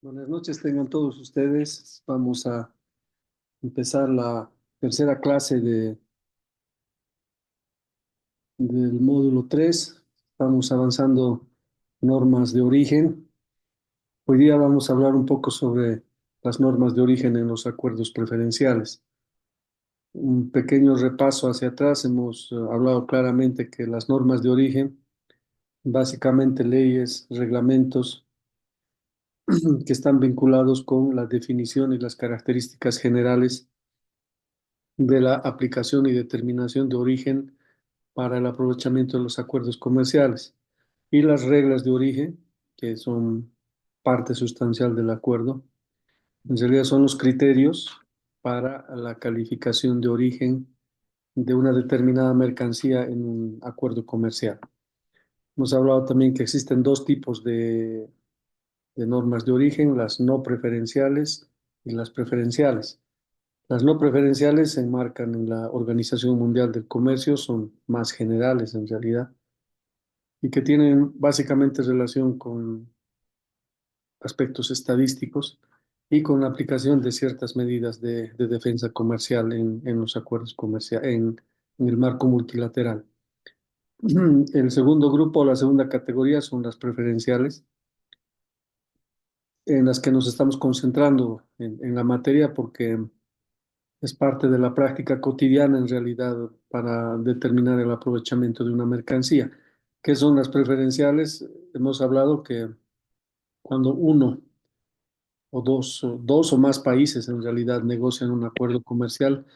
Buenas noches, tengan todos ustedes. Vamos a empezar la tercera clase del módulo 3. Estamos avanzando normas de origen. Hoy día vamos a hablar un poco sobre las normas de origen en los acuerdos preferenciales. Un pequeño repaso hacia atrás. Hemos hablado claramente que las normas de origen, básicamente leyes, reglamentos que están vinculados con la definición y las características generales de la aplicación y determinación de origen para el aprovechamiento de los acuerdos comerciales y las reglas de origen, que son parte sustancial del acuerdo. En realidad son los criterios para la calificación de origen de una determinada mercancía en un acuerdo comercial. Hemos hablado también que existen dos tipos de normas de origen, las no preferenciales y las preferenciales. Las no preferenciales se enmarcan en la Organización Mundial del Comercio, son más generales en realidad y que tienen básicamente relación con aspectos estadísticos y con la aplicación de ciertas medidas de defensa comercial en los acuerdos comerciales, en el marco multilateral. El segundo grupo, la segunda categoría, son las preferenciales, en las que nos estamos concentrando en la materia porque es parte de la práctica cotidiana en realidad para determinar el aprovechamiento de una mercancía. ¿Qué son las preferenciales? Hemos hablado que cuando uno o dos o más países en realidad negocian un acuerdo comercial,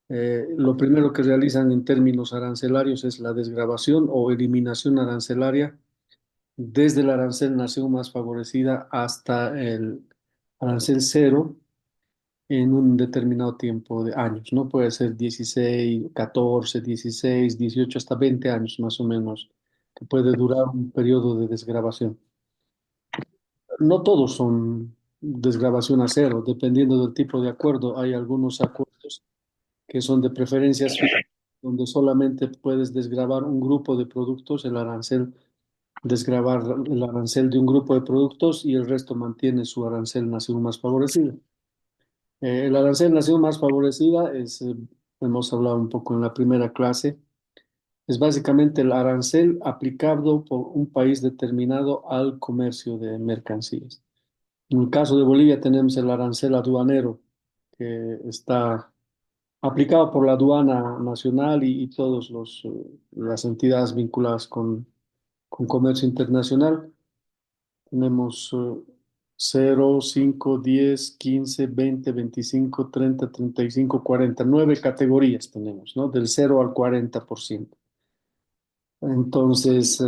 lo primero que realizan en términos arancelarios es la desgravación o eliminación arancelaria desde el arancel nación más favorecida hasta el arancel cero en un determinado tiempo de años, ¿no? Puede ser 16, 14, 16, 18, hasta 20 años más o menos, que puede durar un periodo de desgravación. No todos son desgravación a cero, dependiendo del tipo de acuerdo. Hay algunos acuerdos que son de preferencias fijas, donde solamente puedes desgravar un grupo de productos, el arancel, desgravar el arancel de un grupo de productos y el resto mantiene su arancel nación más favorecida. El arancel nación más favorecida es, hemos hablado un poco en la primera clase, es básicamente el arancel aplicado por un país determinado al comercio de mercancías. En el caso de Bolivia tenemos el arancel aduanero, que está aplicado por la aduana nacional y todas las entidades vinculadas con comercio internacional. Tenemos 0, 5, 10, 15, 20, 25, 30, 35, 40, 9 categorías tenemos, ¿no? Del 0 al 40%. Entonces,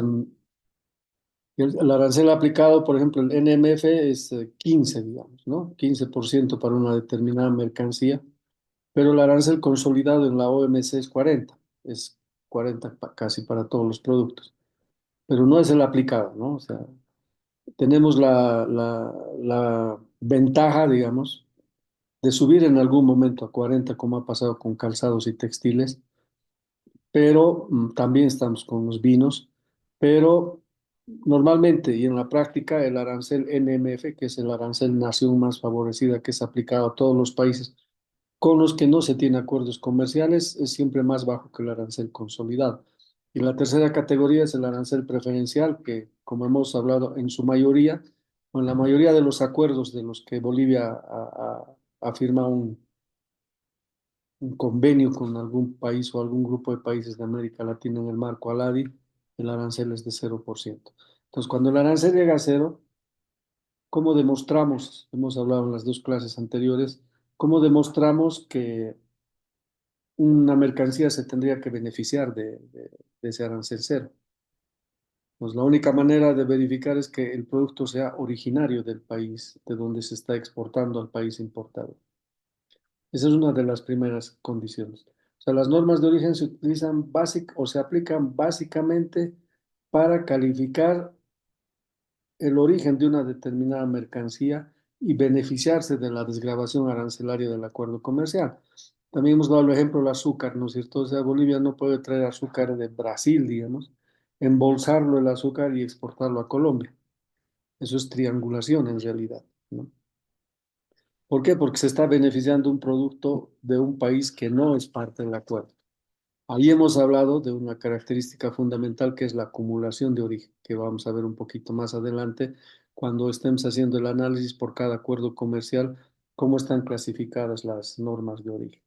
el arancel aplicado, por ejemplo, el NMF es 15, digamos, ¿no? 15% para una determinada mercancía, pero el arancel consolidado en la OMC es 40 casi para todos los productos, pero no es el aplicado, ¿no? O sea, tenemos la ventaja, digamos, de subir en algún momento a 40, como ha pasado con calzados y textiles, pero también estamos con los vinos, pero normalmente y en la práctica el arancel NMF, que es el arancel nación más favorecida que es aplicado a todos los países con los que no se tiene acuerdos comerciales, es siempre más bajo que el arancel consolidado. Y la tercera categoría es el arancel preferencial, que como hemos hablado en su mayoría, o en la mayoría de los acuerdos de los que Bolivia ha firmado un convenio con algún país o algún grupo de países de América Latina en el marco ALADI, el arancel es de 0%. Entonces, cuando el arancel llega a cero, ¿cómo demostramos? Hemos hablado en las dos clases anteriores, ¿cómo demostramos que una mercancía se tendría que beneficiar de ese arancel cero? Pues la única manera de verificar es que el producto sea originario del país de donde se está exportando al país importador. Esa es una de las primeras condiciones. O sea, las normas de origen se utilizan o se aplican básicamente para calificar el origen de una determinada mercancía y beneficiarse de la desgravación arancelaria del acuerdo comercial. También hemos dado el ejemplo del azúcar, ¿no es cierto? O sea, Bolivia no puede traer azúcar de Brasil, digamos, embolsarlo el azúcar y exportarlo a Colombia. Eso es triangulación en realidad. ¿no? ¿Por qué? Porque se está beneficiando un producto de un país que no es parte del acuerdo. Ahí hemos hablado de una característica fundamental que es la acumulación de origen, que vamos a ver un poquito más adelante cuando estemos haciendo el análisis por cada acuerdo comercial, cómo están clasificadas las normas de origen.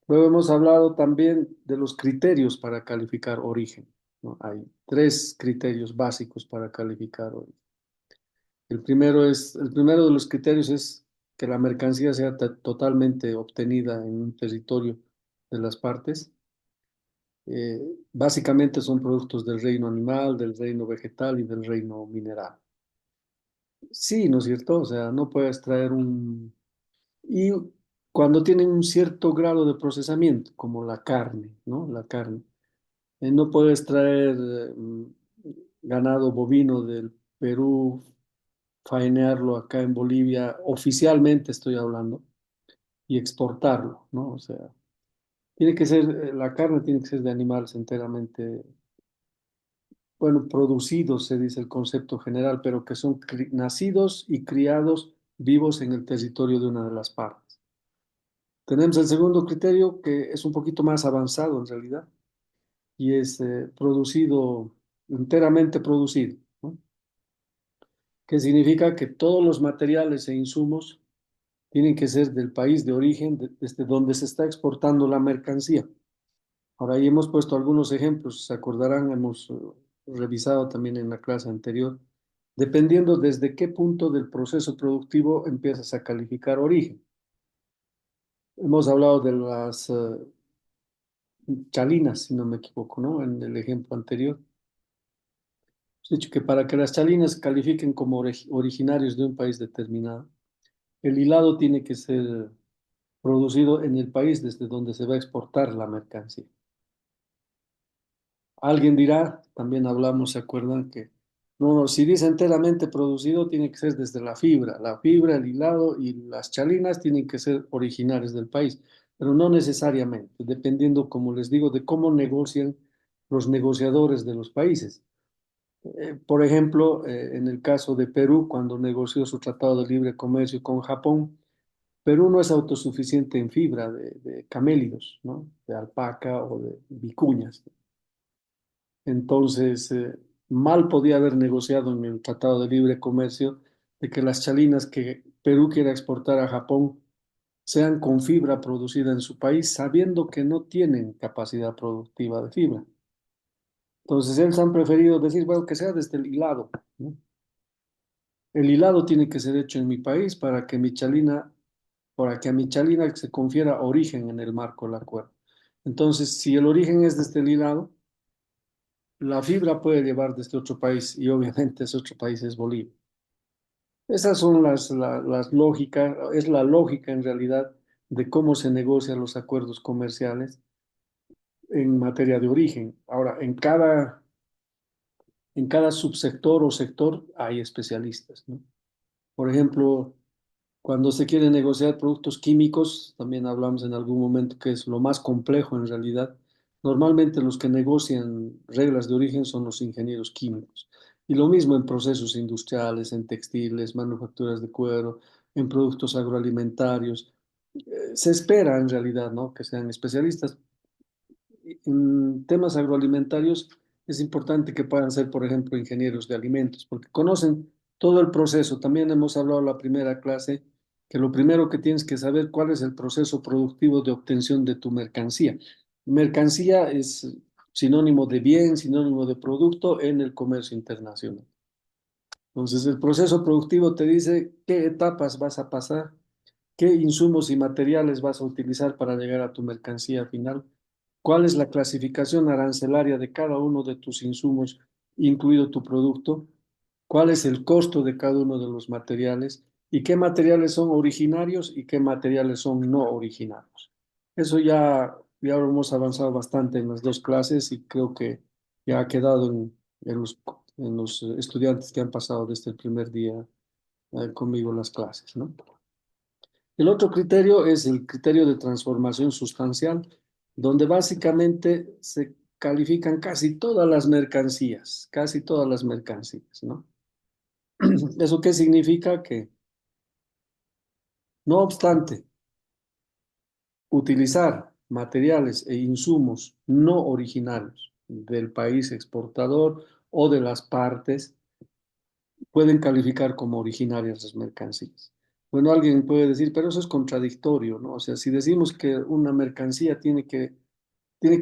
Luego hemos hablado también de los criterios para calificar origen, ¿no? Hay tres criterios básicos para calificar origen. El primero de los criterios es que la mercancía sea totalmente obtenida en un territorio de las partes. Eh, Básicamente son productos del reino animal, del reino vegetal y del reino mineral. Sí, ¿no es cierto? O sea, no puedes traer un... Y cuando tienen un cierto grado de procesamiento, como la carne, ¿no? La carne. No puedes traer ganado bovino del Perú, faenearlo acá en Bolivia, oficialmente estoy hablando, y exportarlo, ¿no? O sea, tiene que ser, la carne tiene que ser de animales enteramente, bueno, producidos, se dice el concepto general, pero que son nacidos y criados vivos en el territorio de una de las partes. Tenemos el segundo criterio que es un poquito más avanzado en realidad y es producido, enteramente producido, ¿no? Que significa que todos los materiales e insumos tienen que ser del país de origen, desde donde se está exportando la mercancía. Ahora, ahí hemos puesto algunos ejemplos, se acordarán, hemos revisado también en la clase anterior, dependiendo desde qué punto del proceso productivo empiezas a calificar origen. Hemos hablado de las chalinas, si no me equivoco, ¿no? En el ejemplo anterior. Hemos dicho que para que las chalinas califiquen como originarios de un país determinado, el hilado tiene que ser producido en el país desde donde se va a exportar la mercancía. Alguien dirá, también hablamos, ¿se acuerdan? Que no, no, si dice enteramente producido, tiene que ser desde la fibra. La fibra, el hilado y las chalinas tienen que ser originarios del país, pero no necesariamente, dependiendo, como les digo, de cómo negocian los negociadores de los países. Por ejemplo, en el caso de Perú, cuando negoció su tratado de libre comercio con Japón, Perú no es autosuficiente en fibra de camélidos, ¿no? De alpaca o de vicuñas. Entonces, mal podía haber negociado en el Tratado de Libre Comercio de que las chalinas que Perú quiera exportar a Japón sean con fibra producida en su país, sabiendo que no tienen capacidad productiva de fibra. Entonces, ellos han preferido decir, bueno, que sea desde el hilado, ¿no? El hilado tiene que ser hecho en mi país para que a mi chalina se confiera origen en el marco del acuerdo. Entonces, si el origen es desde el hilado, la fibra puede llevar desde otro país y obviamente ese otro país es Bolivia. Esas son las lógicas, es la lógica en realidad de cómo se negocian los acuerdos comerciales en materia de origen. Ahora, en cada subsector o sector hay especialistas, ¿no? Por ejemplo, cuando se quiere negociar productos químicos, también hablamos en algún momento que es lo más complejo en realidad. Normalmente los que negocian reglas de origen son los ingenieros químicos. Y lo mismo en procesos industriales, en textiles, manufacturas de cuero, en productos agroalimentarios. Se espera en realidad, ¿no? Que sean especialistas, en temas agroalimentarios es importante que puedan ser, por ejemplo, ingenieros de alimentos, porque conocen todo el proceso. También hemos hablado en la primera clase que lo primero que tienes que saber cuál es el proceso productivo de obtención de tu mercancía. Mercancía es sinónimo de bien, sinónimo de producto en el comercio internacional. Entonces, el proceso productivo te dice qué etapas vas a pasar, qué insumos y materiales vas a utilizar para llegar a tu mercancía final, cuál es la clasificación arancelaria de cada uno de tus insumos, incluido tu producto, cuál es el costo de cada uno de los materiales y qué materiales son originarios y qué materiales son no originarios. Eso ya lo hemos avanzado bastante en las dos clases y creo que ya ha quedado en los estudiantes que han pasado desde el primer día conmigo las clases, ¿no? El otro criterio es el criterio de transformación sustancial, donde básicamente se califican casi todas las mercancías, ¿no? ¿Eso qué significa? Que No obstante, utilizar materiales e insumos no originarios del país exportador o de las partes pueden calificar como originarias las mercancías. Bueno, alguien puede decir, pero eso es contradictorio, ¿no? O sea, si decimos que una mercancía tiene que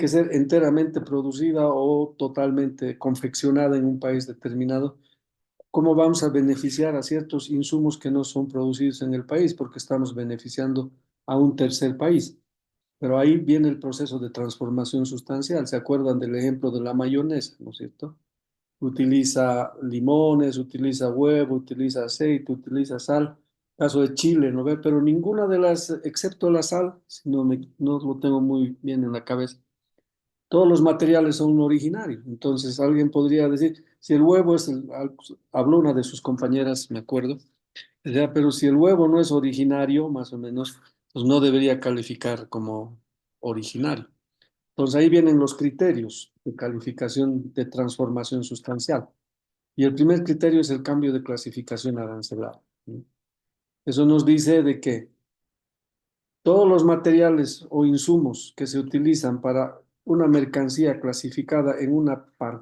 ser enteramente producida o totalmente confeccionada en un país determinado, ¿cómo vamos a beneficiar a ciertos insumos que no son producidos en el país? Porque estamos beneficiando a un tercer país. Pero ahí viene el proceso de transformación sustancial. ¿Se acuerdan del ejemplo de la mayonesa, no es cierto? Utiliza limones, utiliza huevo, utiliza aceite, utiliza sal. Caso de Chile, ¿no ve? Pero ninguna de las, excepto la sal, si no lo tengo muy bien en la cabeza, todos los materiales son originarios. Entonces alguien podría decir, si el huevo es, habló una de sus compañeras, me acuerdo, decía, pero si el huevo no es originario, más o menos, pues no debería calificar como originario. Entonces ahí vienen los criterios de calificación de transformación sustancial. Y el primer criterio es el cambio de clasificación arancelaria, ¿no? Eso nos dice de que todos los materiales o insumos que se utilizan para una mercancía clasificada en,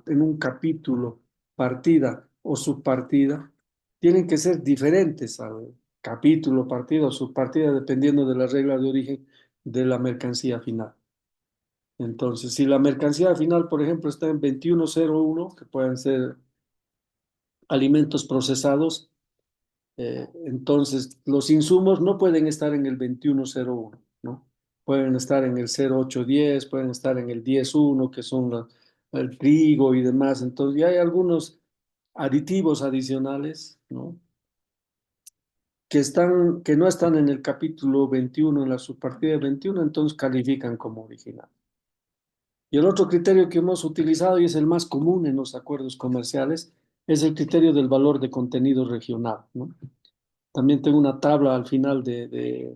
en un capítulo, partida o subpartida, tienen que ser diferentes al capítulo, partida o subpartida, dependiendo de la regla de origen de la mercancía final. Entonces, si la mercancía final, por ejemplo, está en 2101, que pueden ser alimentos procesados, entonces, los insumos no pueden estar en el 2101, ¿no? Pueden estar en el 0810, pueden estar en el 101, que son el trigo y demás. Entonces, ya hay algunos aditivos adicionales, ¿no? Que no están en el capítulo 21, en la subpartida 21, entonces califican como original. Y el otro criterio que hemos utilizado, y es el más común en los acuerdos comerciales, es el criterio del valor de contenido regional, ¿no? También tengo una tabla al final de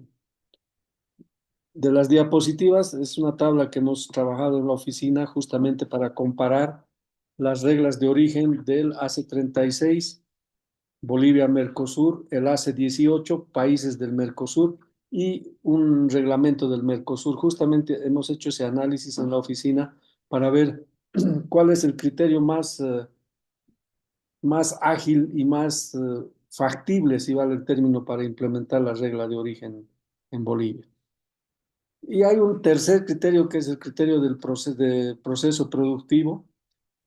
las diapositivas. Es una tabla que hemos trabajado en la oficina justamente para comparar las reglas de origen del AC36, Bolivia-Mercosur, el AC18, países del Mercosur y un reglamento del Mercosur. Justamente hemos hecho ese análisis en la oficina para ver cuál es el criterio más ágil y más factible, si vale el término, para implementar la regla de origen en Bolivia. Y hay un tercer criterio que es el criterio de proceso productivo,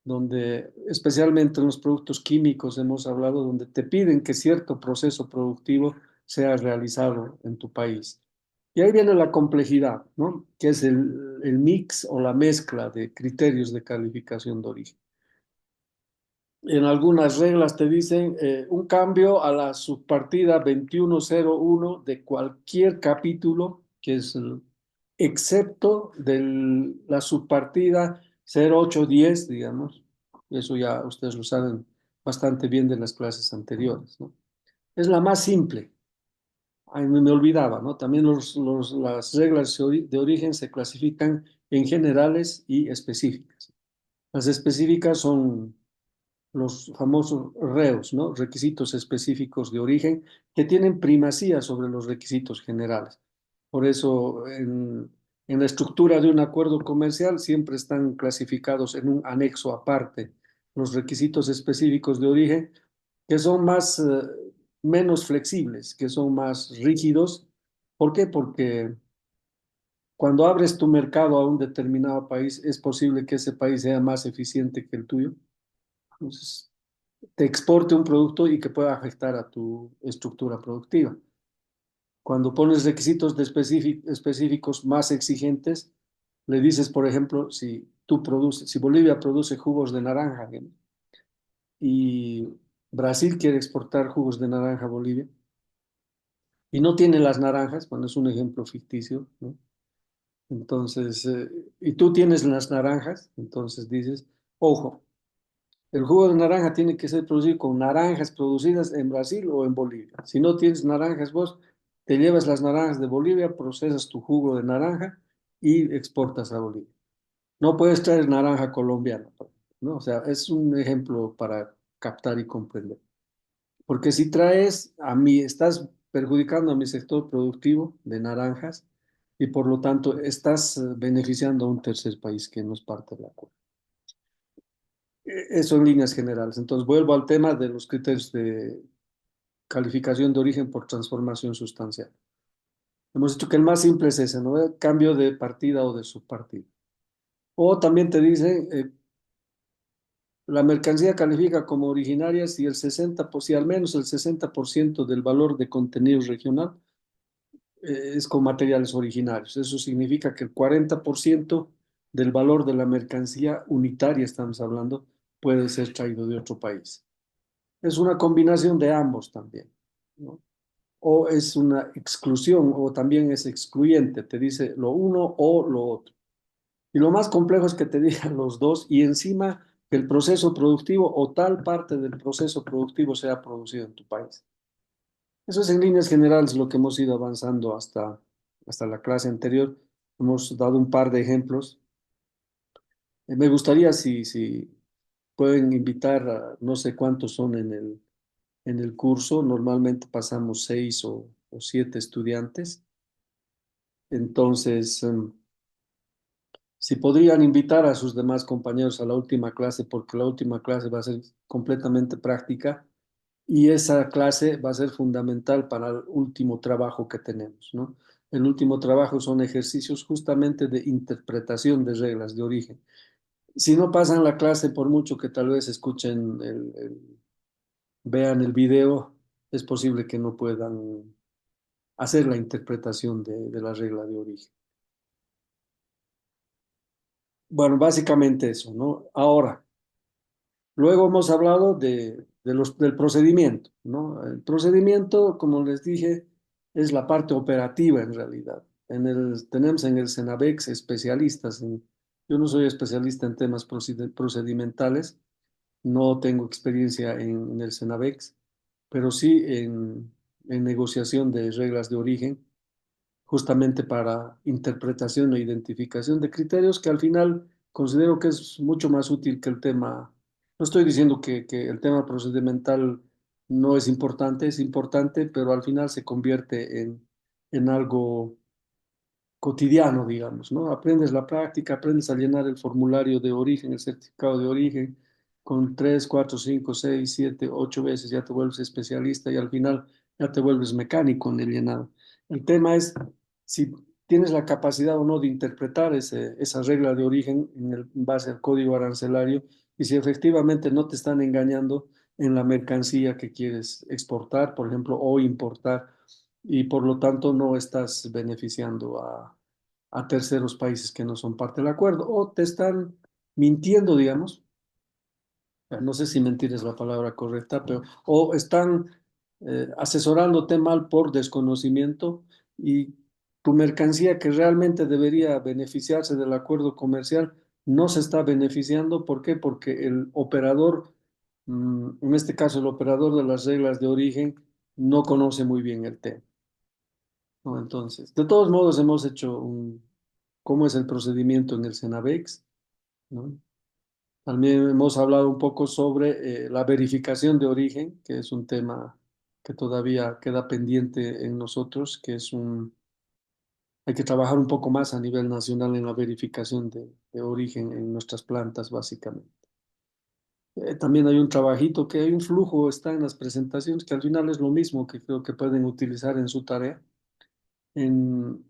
donde especialmente en los productos químicos hemos hablado, donde te piden que cierto proceso productivo sea realizado en tu país. Y ahí viene la complejidad, ¿no? Que es el mix o la mezcla de criterios de calificación de origen. En algunas reglas te dicen un cambio a la subpartida 2101 de cualquier capítulo, que es excepto de la subpartida 0810, digamos. Eso ya ustedes lo saben bastante bien de las clases anteriores, ¿no? Es la más simple. Ay, me olvidaba, ¿no? También las reglas de origen se clasifican en generales y específicas. Las específicas son los famosos REOs, ¿no? Requisitos específicos de origen, que tienen primacía sobre los requisitos generales. Por eso, en la estructura de un acuerdo comercial siempre están clasificados en un anexo aparte los requisitos específicos de origen, que son menos flexibles, que son más rígidos. ¿Por qué? Porque cuando abres tu mercado a un determinado país, es posible que ese país sea más eficiente que el tuyo. Entonces, te exporte un producto y que pueda afectar a tu estructura productiva. Cuando pones requisitos específicos más exigentes, le dices, por ejemplo, si Bolivia produce jugos de naranja, ¿no? Y Brasil quiere exportar jugos de naranja a Bolivia y no tiene las naranjas, bueno, es un ejemplo ficticio, ¿no? Entonces, y tú tienes las naranjas, entonces dices, ojo, el jugo de naranja tiene que ser producido con naranjas producidas en Brasil o en Bolivia. Si no tienes naranjas vos, te llevas las naranjas de Bolivia, procesas tu jugo de naranja y exportas a Bolivia. No puedes traer naranja colombiana, ¿no? O sea, es un ejemplo para captar y comprender. Porque si traes, a mí estás perjudicando a mi sector productivo de naranjas y por lo tanto estás beneficiando a un tercer país que no es parte del acuerdo. Eso en líneas generales. Entonces vuelvo al tema de los criterios de calificación de origen por transformación sustancial. Hemos dicho que el más simple es ese, ¿no? El cambio de partida o de subpartida. O también te dice, la mercancía califica como originaria si si al menos el 60% del valor de contenido regional es con materiales originarios. Eso significa que el 40% del valor de la mercancía unitaria, estamos hablando, puede ser traído de otro país. Es una combinación de ambos también, ¿no? O es una exclusión o también es excluyente, te dice lo uno o lo otro. Y lo más complejo es que te digan los dos y encima que el proceso productivo o tal parte del proceso productivo sea producido en tu país. Eso es en líneas generales lo que hemos ido avanzando hasta la clase anterior. Hemos dado un par de ejemplos. Me gustaría si pueden invitar a no sé cuántos son en el curso. Normalmente pasamos 6 o 7 estudiantes. Entonces, si podrían invitar a sus demás compañeros a la última clase, porque la última clase va a ser completamente práctica y esa clase va a ser fundamental para el último trabajo que tenemos, ¿no? El último trabajo son ejercicios justamente de interpretación de reglas de origen. Si no pasan la clase, por mucho que tal vez escuchen, vean el video, es posible que no puedan hacer la interpretación de la regla de origen. Bueno, básicamente eso, ¿no? Ahora, luego hemos hablado del procedimiento, ¿no? El procedimiento, como les dije, es la parte operativa en realidad. Tenemos en el Cenavex especialistas. Yo no soy especialista en temas procedimentales, no tengo experiencia en el Cenavex, pero sí en negociación de reglas de origen justamente para interpretación e identificación de criterios que al final considero que es mucho más útil que el tema. No estoy diciendo que el tema procedimental no es importante, pero al final se convierte en algo cotidiano, digamos, ¿no? Aprendes la práctica, aprendes a llenar el formulario de origen, el certificado de origen, con 3, 4, 5, 6, 7, 8 veces ya te vuelves especialista y al final ya te vuelves mecánico en el llenado. El tema es si tienes la capacidad o no de interpretar esa regla de origen en base al código arancelario y si efectivamente no te están engañando en la mercancía que quieres exportar, por ejemplo, o importar y por lo tanto no estás beneficiando a terceros países que no son parte del acuerdo o te están mintiendo, digamos. No sé si mentir es la palabra correcta, pero o están asesorándote mal por desconocimiento y tu mercancía que realmente debería beneficiarse del acuerdo comercial no se está beneficiando. ¿Por qué? Porque el operador, en este caso el operador de las reglas de origen, no conoce muy bien el tema, ¿no? Entonces, de todos modos, hemos hecho cómo es el procedimiento en el Cenavex, ¿no? También hemos hablado un poco sobre la verificación de origen, que es un tema que todavía queda pendiente en nosotros, hay que trabajar un poco más a nivel nacional en la verificación de origen en nuestras plantas, básicamente. También hay un trabajito que hay un flujo, está en las presentaciones, que al final es lo mismo que creo que pueden utilizar en su tarea. En,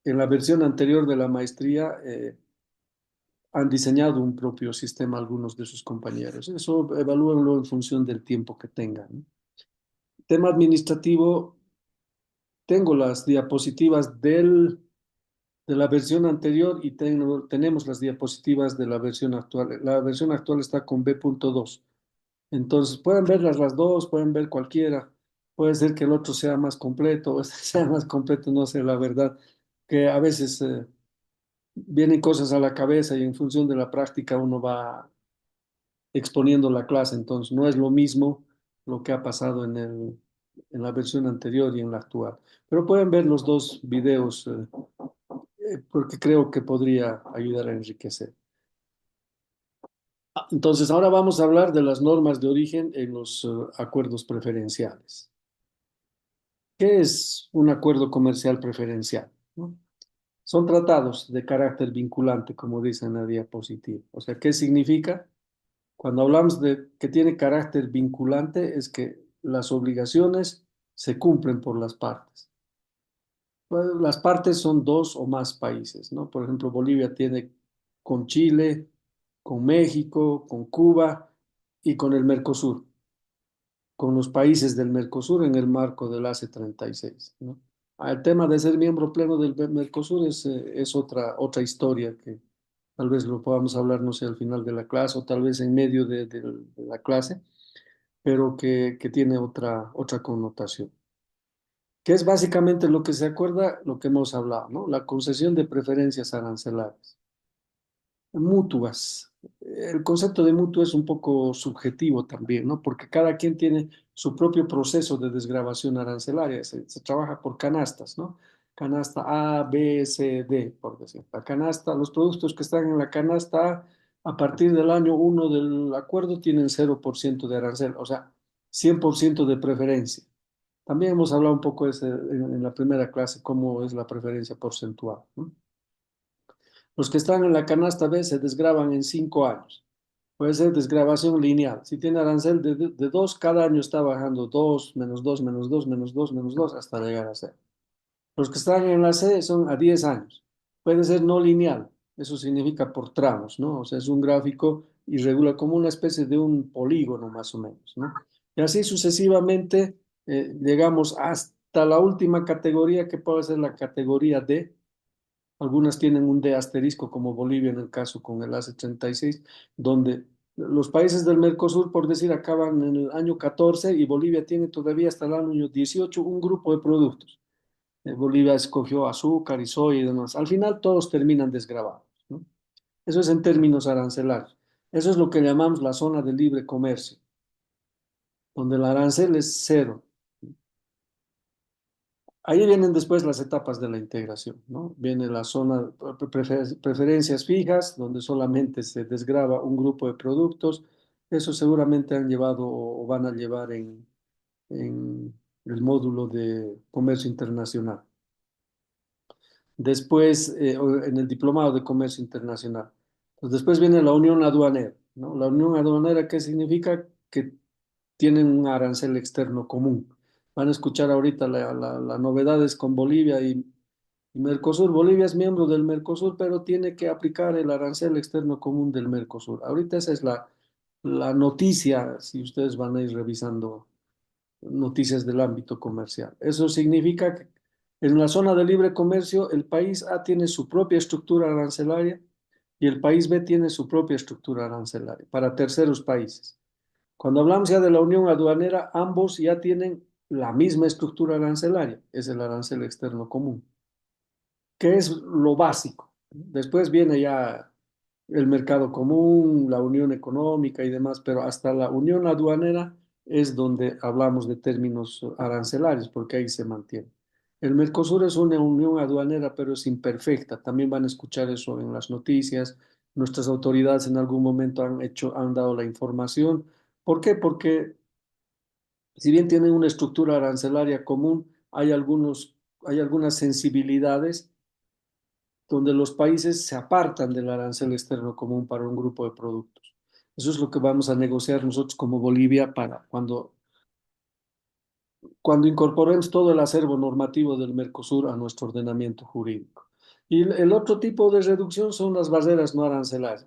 en la versión anterior de la maestría han diseñado un propio sistema algunos de sus compañeros. Eso evalúenlo en función del tiempo que tengan, ¿no? Tema administrativo, tengo las diapositivas de la versión anterior y tenemos las diapositivas de la versión actual. La versión actual está con B.2. Entonces, pueden ver las dos, pueden ver cualquiera. Puede ser que el otro sea más completo, o este sea más completo, no sé, la verdad, que a veces vienen cosas a la cabeza y en función de la práctica uno va exponiendo la clase. Entonces, no es lo mismo lo que ha pasado en la versión anterior y en la actual. Pero pueden ver los dos videos porque creo que podría ayudar a enriquecer. Entonces, ahora vamos a hablar de las normas de origen en los acuerdos preferenciales. ¿Qué es un acuerdo comercial preferencial? ¿No? Son tratados de carácter vinculante, como dice en la diapositiva. O sea, ¿qué significa? Cuando hablamos de que tiene carácter vinculante, es que las obligaciones se cumplen por las partes. Pues, las partes son dos o más países, ¿no? Por ejemplo, Bolivia tiene con Chile, con México, con Cuba y con el Mercosur, con los países del Mercosur en el marco del ACE 36, ¿no? El tema de ser miembro pleno del Mercosur es otra historia que tal vez lo podamos hablar, no sé, al final de la clase o tal vez en medio de la clase, pero que tiene otra connotación, que es básicamente lo que se acuerda, lo que hemos hablado, ¿no? La concesión de preferencias arancelarias. Mutuas. El concepto de mutuo es un poco subjetivo también, ¿no? Porque cada quien tiene su propio proceso de desgravación arancelaria. Se trabaja por canastas, ¿no? Canasta A, B, C, D, por decir. La canasta, los productos que están en la canasta A partir del año uno del acuerdo tienen 0% de arancel, o sea, 100% de preferencia. También hemos hablado un poco en la primera clase cómo es la preferencia porcentual, ¿no? Los que están en la canasta B se desgravan en 5 años. Puede ser desgravación lineal. Si tiene arancel de 2, cada año está bajando 2 menos 2 menos 2 menos 2 menos 2 hasta llegar a cero. Los que están en la C son a 10 años. Puede ser no lineal. Eso significa por tramos, ¿no? O sea, es un gráfico irregular, como una especie de un polígono más o menos, ¿no? Y así sucesivamente llegamos hasta la última categoría que puede ser la categoría D. Algunas tienen un D asterisco, como Bolivia en el caso con el ACE 36, donde los países del Mercosur, por decir, acaban en el año 14 y Bolivia tiene todavía hasta el año 18 un grupo de productos. Bolivia escogió azúcar y soya y demás. Al final todos terminan desgravados, ¿no? Eso es en términos arancelarios. Eso es lo que llamamos la zona de libre comercio, donde el arancel es cero. Ahí vienen después las etapas de la integración, ¿no? Viene la zona preferencias fijas, donde solamente se desgrava un grupo de productos. Eso seguramente han llevado o van a llevar en el módulo de comercio internacional. Después, en el diplomado de comercio internacional. Pues después viene la unión aduanera, ¿no? La unión aduanera, ¿qué significa? Que tienen un arancel externo común. Van a escuchar ahorita las novedades con Bolivia y Mercosur. Bolivia es miembro del Mercosur, pero tiene que aplicar el arancel externo común del Mercosur. Ahorita esa es la noticia, si ustedes van a ir revisando noticias del ámbito comercial. Eso significa que en la zona de libre comercio el país A tiene su propia estructura arancelaria y el país B tiene su propia estructura arancelaria para terceros países. Cuando hablamos ya de la unión aduanera, ambos ya tienen la misma estructura arancelaria, es el arancel externo común, que es lo básico. Después viene ya el mercado común, la unión económica y demás, pero hasta la unión aduanera es donde hablamos de términos arancelarios, porque ahí se mantiene. El Mercosur es una unión aduanera, pero es imperfecta. También van a escuchar eso en las noticias. Nuestras autoridades en algún momento han dado la información. ¿Por qué? Porque si bien tienen una estructura arancelaria común, hay algunas sensibilidades donde los países se apartan del arancel externo común para un grupo de productos. Eso es lo que vamos a negociar nosotros como Bolivia para cuando incorporemos todo el acervo normativo del Mercosur a nuestro ordenamiento jurídico. Y el otro tipo de reducción son las barreras no arancelarias.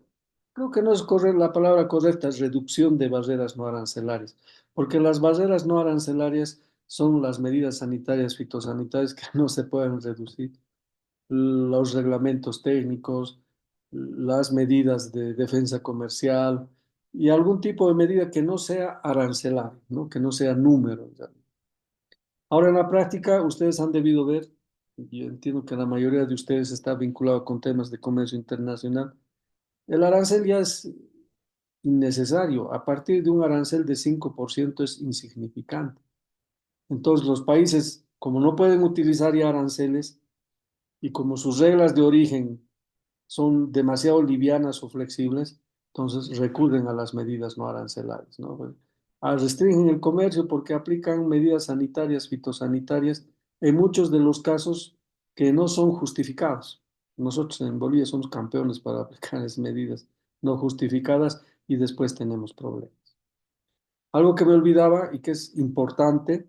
Creo que no es la palabra correcta, es reducción de barreras no arancelarias, porque las barreras no arancelarias son las medidas sanitarias, fitosanitarias que no se pueden reducir, los reglamentos técnicos, las medidas de defensa comercial y algún tipo de medida que no sea arancelaria, ¿no? Que no sea número. Ahora en la práctica ustedes han debido ver, y entiendo que la mayoría de ustedes está vinculado con temas de comercio internacional, el arancel ya es innecesario. A partir de un arancel de 5% es insignificante. Entonces los países, como no pueden utilizar ya aranceles y como sus reglas de origen son demasiado livianas o flexibles, entonces recurren a las medidas no arancelarias, ¿no? restringen el comercio porque aplican medidas sanitarias, fitosanitarias, en muchos de los casos que no son justificados. Nosotros en Bolivia somos campeones para aplicar esas medidas no justificadas y después tenemos problemas. Algo que me olvidaba y que es importante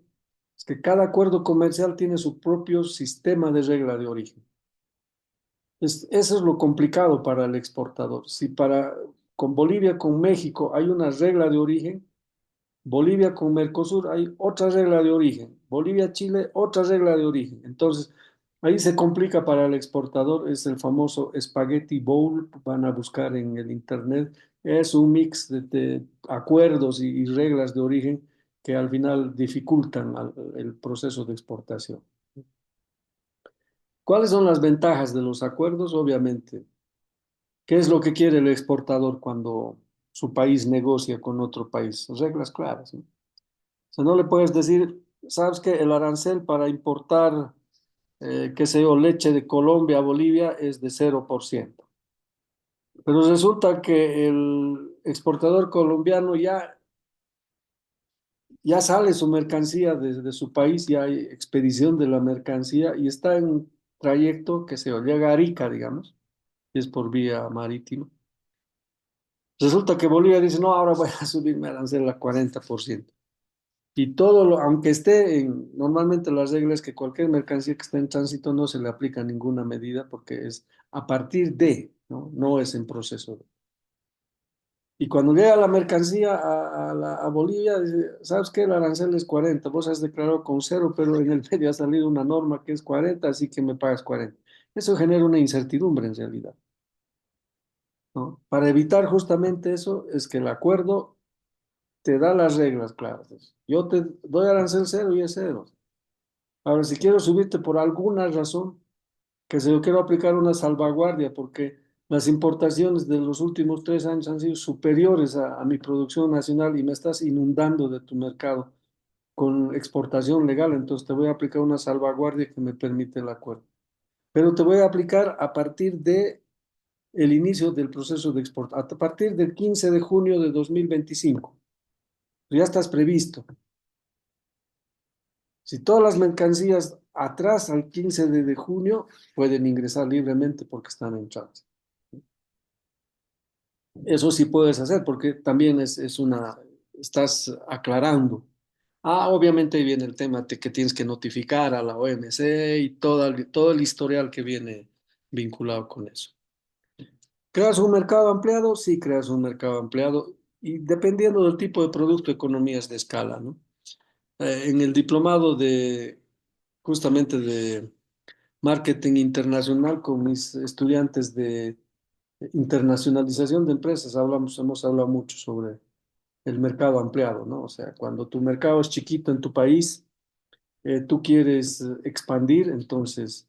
es que cada acuerdo comercial tiene su propio sistema de regla de origen. Eso es lo complicado para el exportador. Si con Bolivia, con México hay una regla de origen, Bolivia con Mercosur hay otra regla de origen. Bolivia-Chile, otra regla de origen. Entonces, ahí se complica para el exportador. Es el famoso Spaghetti Bowl. Van a buscar en el internet. Es un mix de acuerdos y reglas de origen que al final dificultan el proceso de exportación. ¿Cuáles son las ventajas de los acuerdos? Obviamente, ¿qué es lo que quiere el exportador cuando su país negocia con otro país? Reglas claras, ¿no? O sea, no le puedes decir, ¿sabes qué? El arancel para importar, qué sé yo, leche de Colombia a Bolivia es de 0%. Pero resulta que el exportador colombiano ya sale su mercancía desde su país, ya hay expedición de la mercancía y está en trayecto, que se llega a Arica, digamos, y es por vía marítima. Resulta que Bolivia dice, no, ahora voy a subir mi arancel a 40%. Y aunque normalmente las reglas es que cualquier mercancía que esté en tránsito no se le aplica ninguna medida porque es a partir de, ¿no? No es en proceso. Y cuando llega la mercancía a Bolivia, dice, ¿sabes qué? El arancel es 40, vos has declarado con cero, pero en el medio ha salido una norma que es 40, así que me pagas 40. Eso genera una incertidumbre en realidad, ¿no? Para evitar justamente eso es que el acuerdo te da las reglas claras. Yo te doy arancel cero y es cero. Ahora, si quiero subirte por alguna razón, que se yo quiero aplicar una salvaguardia, porque las importaciones de los últimos 3 años han sido superiores a mi producción nacional y me estás inundando de tu mercado con exportación legal, entonces te voy a aplicar una salvaguardia que me permite el acuerdo. Pero te voy a aplicar a partir de el inicio del proceso de exportación, a partir del 15 de junio de 2025. Ya estás previsto. Si todas las mercancías atrás al 15 de junio pueden ingresar libremente porque están en tránsito. Eso sí puedes hacer porque también estás aclarando. Obviamente ahí viene el tema de que tienes que notificar a la OMC y todo el historial que viene vinculado con eso. ¿Creas un mercado ampliado? Sí, creas un mercado ampliado y dependiendo del tipo de producto, economías de escala, ¿no? En el diplomado justamente de marketing internacional con mis estudiantes de internacionalización de empresas, hemos hablado mucho sobre el mercado ampliado, ¿no? O sea, cuando tu mercado es chiquito en tu país, tú quieres expandir, entonces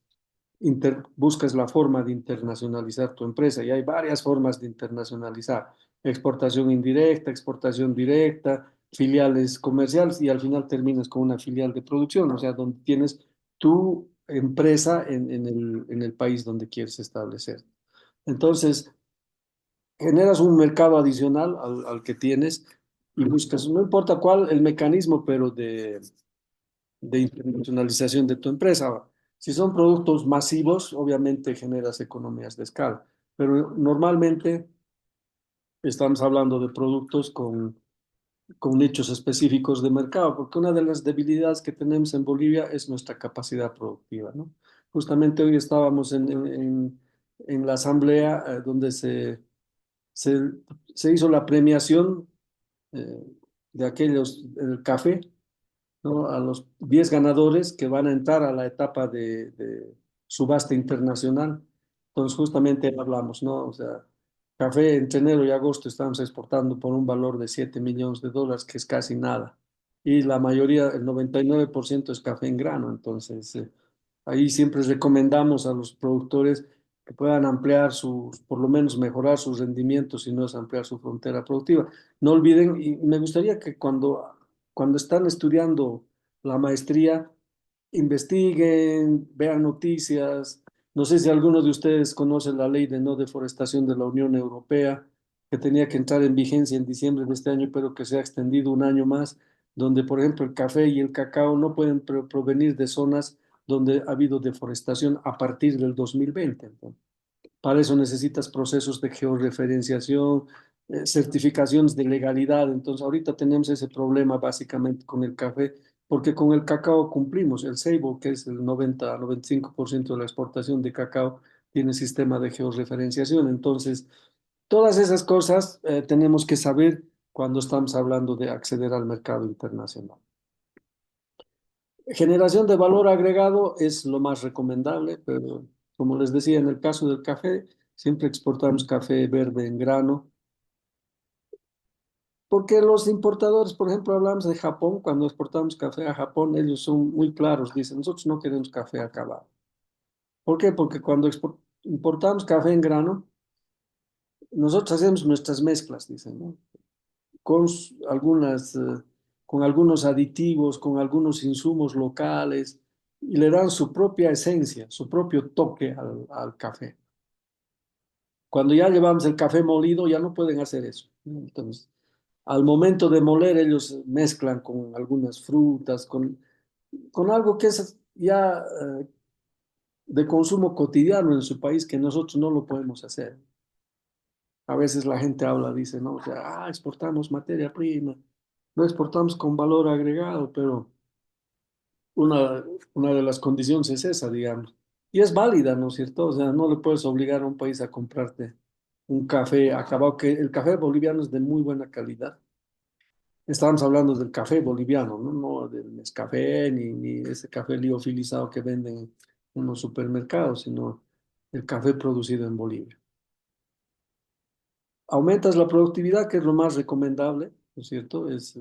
buscas la forma de internacionalizar tu empresa y hay varias formas de internacionalizar. Exportación indirecta, exportación directa, filiales comerciales y al final terminas con una filial de producción, o sea, donde tienes tu empresa en el país donde quieres establecer. Entonces, generas un mercado adicional al que tienes y buscas, no importa cuál el mecanismo, pero de internacionalización de tu empresa. Si son productos masivos, obviamente generas economías de escala, pero normalmente estamos hablando de productos con nichos específicos de mercado, porque una de las debilidades que tenemos en Bolivia es nuestra capacidad productiva, ¿no? Justamente hoy estábamos en la asamblea donde se, se hizo la premiación eh, de el café, ¿no? A los 10 ganadores que van a entrar a la etapa de subasta internacional. Entonces, justamente hablamos, ¿no? O sea, café entre enero y agosto estamos exportando por un valor de 7 millones de dólares, que es casi nada. Y la mayoría, el 99% es café en grano. Entonces, ahí siempre recomendamos a los productores que puedan ampliar por lo menos mejorar sus rendimientos, si no es ampliar su frontera productiva. No olviden, y me gustaría que cuando están estudiando la maestría, investiguen, vean noticias. No sé si alguno de ustedes conoce la ley de no deforestación de la Unión Europea. que tenía que entrar en vigencia en diciembre de este año, pero que se ha extendido un año más, donde, por ejemplo, el café y el cacao no pueden provenir de zonas donde ha habido deforestación a partir del 2020. Entonces, para eso necesitas procesos de georreferenciación, certificaciones de legalidad. Entonces, ahorita tenemos ese problema básicamente con el café, porque con el cacao cumplimos. El ceibo, que es el 90-95% de la exportación de cacao, tiene sistema de georreferenciación. Entonces, todas esas cosas tenemos que saber cuando estamos hablando de acceder al mercado internacional. Generación de valor agregado es lo más recomendable, pero como les decía, en el caso del café, siempre exportamos café verde en grano, porque los importadores, por ejemplo, hablamos de Japón, cuando exportamos café a Japón, ellos son muy claros, dicen, nosotros no queremos café acabado. ¿Por qué? Porque cuando importamos café en grano, nosotros hacemos nuestras mezclas, dicen, ¿no? Con con algunos aditivos, con algunos insumos locales, y le dan su propia esencia, su propio toque al café. Cuando ya llevamos el café molido, ya no pueden hacer eso, ¿no? Entonces, al momento de moler, ellos mezclan con algunas frutas, con algo que es ya de consumo cotidiano en su país, que nosotros no lo podemos hacer. A veces la gente habla, dice, no, o sea, exportamos materia prima, no exportamos con valor agregado, pero una, una de las condiciones es esa, digamos. Y es válida, ¿no es cierto? O sea, no le puedes obligar a un país a comprarte un café acabado, que el café boliviano es de muy buena calidad. Estábamos hablando del café boliviano, ¿no? No del Nescafé ni ese café liofilizado que venden en los supermercados, sino el café producido en Bolivia. Aumentas la productividad, que es lo más recomendable, ¿no es cierto? Es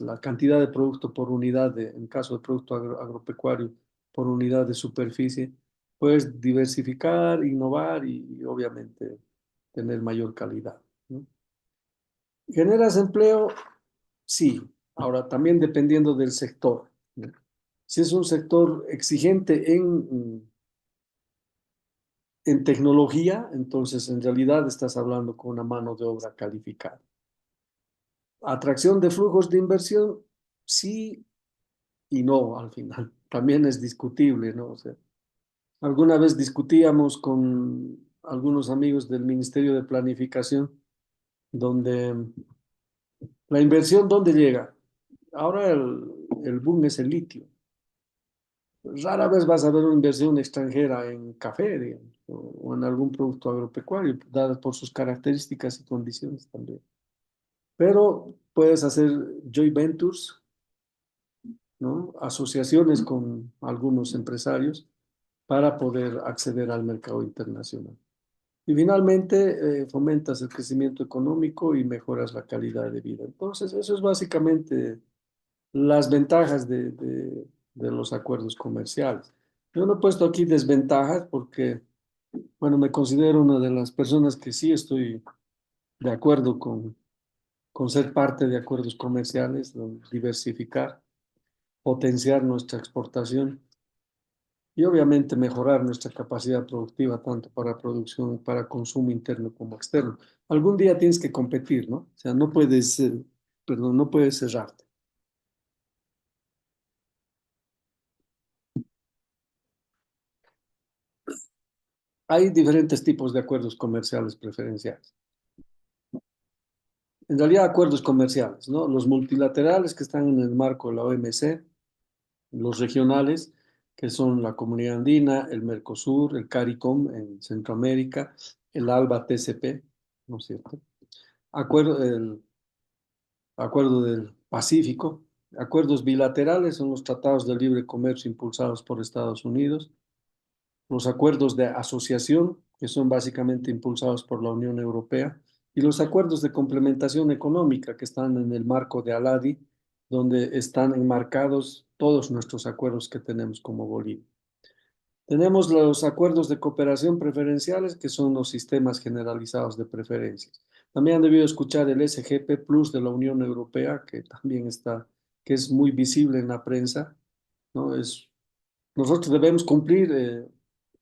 la cantidad de producto por unidad, en caso de producto agropecuario, por unidad de superficie. Puedes diversificar, innovar y obviamente tener mayor calidad, ¿no? ¿Generas empleo? Sí. Ahora, también dependiendo del sector, ¿no? Si es un sector exigente en tecnología, entonces en realidad estás hablando con una mano de obra calificada. Atracción de flujos de inversión, sí y no al final. También es discutible, ¿no? O sea, alguna vez discutíamos con algunos amigos del Ministerio de Planificación, donde la inversión, ¿dónde llega? Ahora el boom es el litio. Rara vez vas a ver una inversión extranjera en café, digamos, o en algún producto agropecuario, dadas por sus características y condiciones también. Pero puedes hacer joint ventures, ¿no? Asociaciones con algunos empresarios para poder acceder al mercado internacional. Y finalmente, fomentas el crecimiento económico y mejoras la calidad de vida. Entonces, eso es básicamente las ventajas de los acuerdos comerciales. Yo no he puesto aquí desventajas porque, bueno, me considero una de las personas que sí estoy de acuerdo con ser parte de acuerdos comerciales, diversificar, potenciar nuestra exportación y obviamente mejorar nuestra capacidad productiva tanto para producción, para consumo interno como externo. Algún día tienes que competir, ¿no? O sea, no puedes, perdón, no puedes cerrarte. Hay diferentes tipos de acuerdos comerciales preferenciales. En realidad, acuerdos comerciales, ¿no? Los multilaterales que están en el marco de la OMC, los regionales, que son la Comunidad Andina, el Mercosur, el CARICOM en Centroamérica, el ALBA TCP, ¿no es cierto? El Acuerdo del Pacífico. Acuerdos bilaterales son los tratados de libre comercio impulsados por Estados Unidos. Los acuerdos de asociación, que son básicamente impulsados por la Unión Europea. Y los acuerdos de complementación económica, que están en el marco de ALADI, donde están enmarcados todos nuestros acuerdos que tenemos como Bolivia. Tenemos los acuerdos de cooperación preferenciales, que son los sistemas generalizados de preferencias. También han debido escuchar el SGP Plus de la Unión Europea, que también está, que es muy visible en la prensa, ¿no? Nosotros debemos cumplir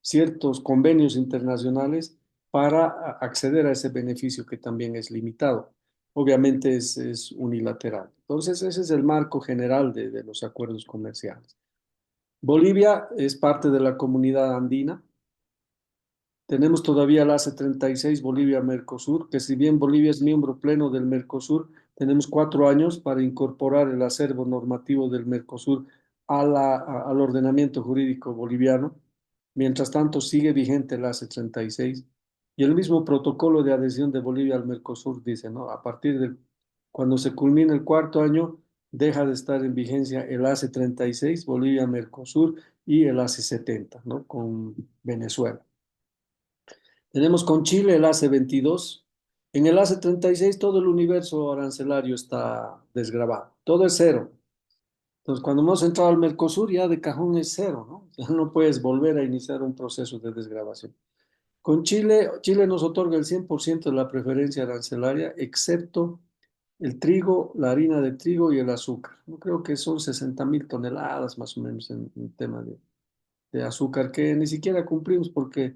ciertos convenios internacionales para acceder a ese beneficio que también es limitado. Obviamente es unilateral. Entonces, ese es el marco general de los acuerdos comerciales. Bolivia es parte de la comunidad andina. Tenemos todavía el ACE 36 Bolivia-Mercosur, que si bien Bolivia es miembro pleno del Mercosur, tenemos 4 años para incorporar el acervo normativo del Mercosur al ordenamiento jurídico boliviano. Mientras tanto, sigue vigente el ACE 36 y el mismo protocolo de adhesión de Bolivia al Mercosur dice, ¿no? A partir de cuando se culmine el 4 año, deja de estar en vigencia el ACE 36 Bolivia-Mercosur y el ACE 70, ¿no? Con Venezuela. Tenemos con Chile el ACE 22. En el ACE 36 todo el universo arancelario está desgravado. Todo es cero. Entonces, cuando hemos entrado al Mercosur, ya de cajón es cero, ¿no? Ya no puedes volver a iniciar un proceso de desgravación. Con Chile, Chile nos otorga el 100% de la preferencia arancelaria, excepto el trigo, la harina de trigo y el azúcar. Yo creo que son 60.000 toneladas más o menos en tema de azúcar, que ni siquiera cumplimos porque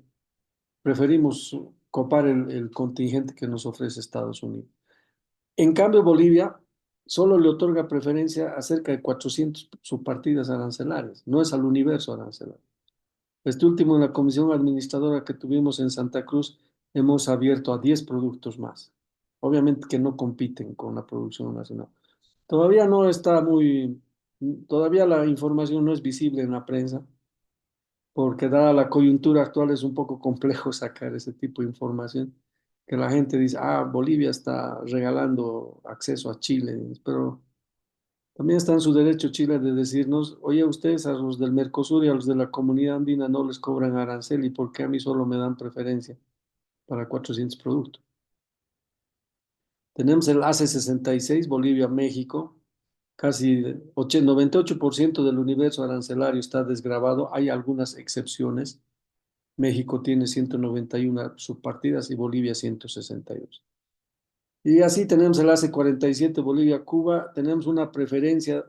preferimos copar el contingente que nos ofrece Estados Unidos. En cambio, Bolivia solo le otorga preferencia a cerca de 400 subpartidas arancelarias, no es al universo arancelario. Este último, en la comisión administradora que tuvimos en Santa Cruz, hemos abierto a 10 productos más. Obviamente que no compiten con la producción nacional. Todavía no está muy, todavía la información no es visible en la prensa, porque dada la coyuntura actual es un poco complejo sacar ese tipo de información, que la gente dice, ah, Bolivia está regalando acceso a Chile, pero también está en su derecho Chile de decirnos, oye, ustedes a los del Mercosur y a los de la comunidad andina no les cobran arancel y por qué a mí solo me dan preferencia para 400 productos. Tenemos el ACE 66 Bolivia-México, casi 98% del universo arancelario está desgravado, hay algunas excepciones. México tiene 191 subpartidas y Bolivia 162. Y así tenemos el ACE 47 Bolivia-Cuba, tenemos una preferencia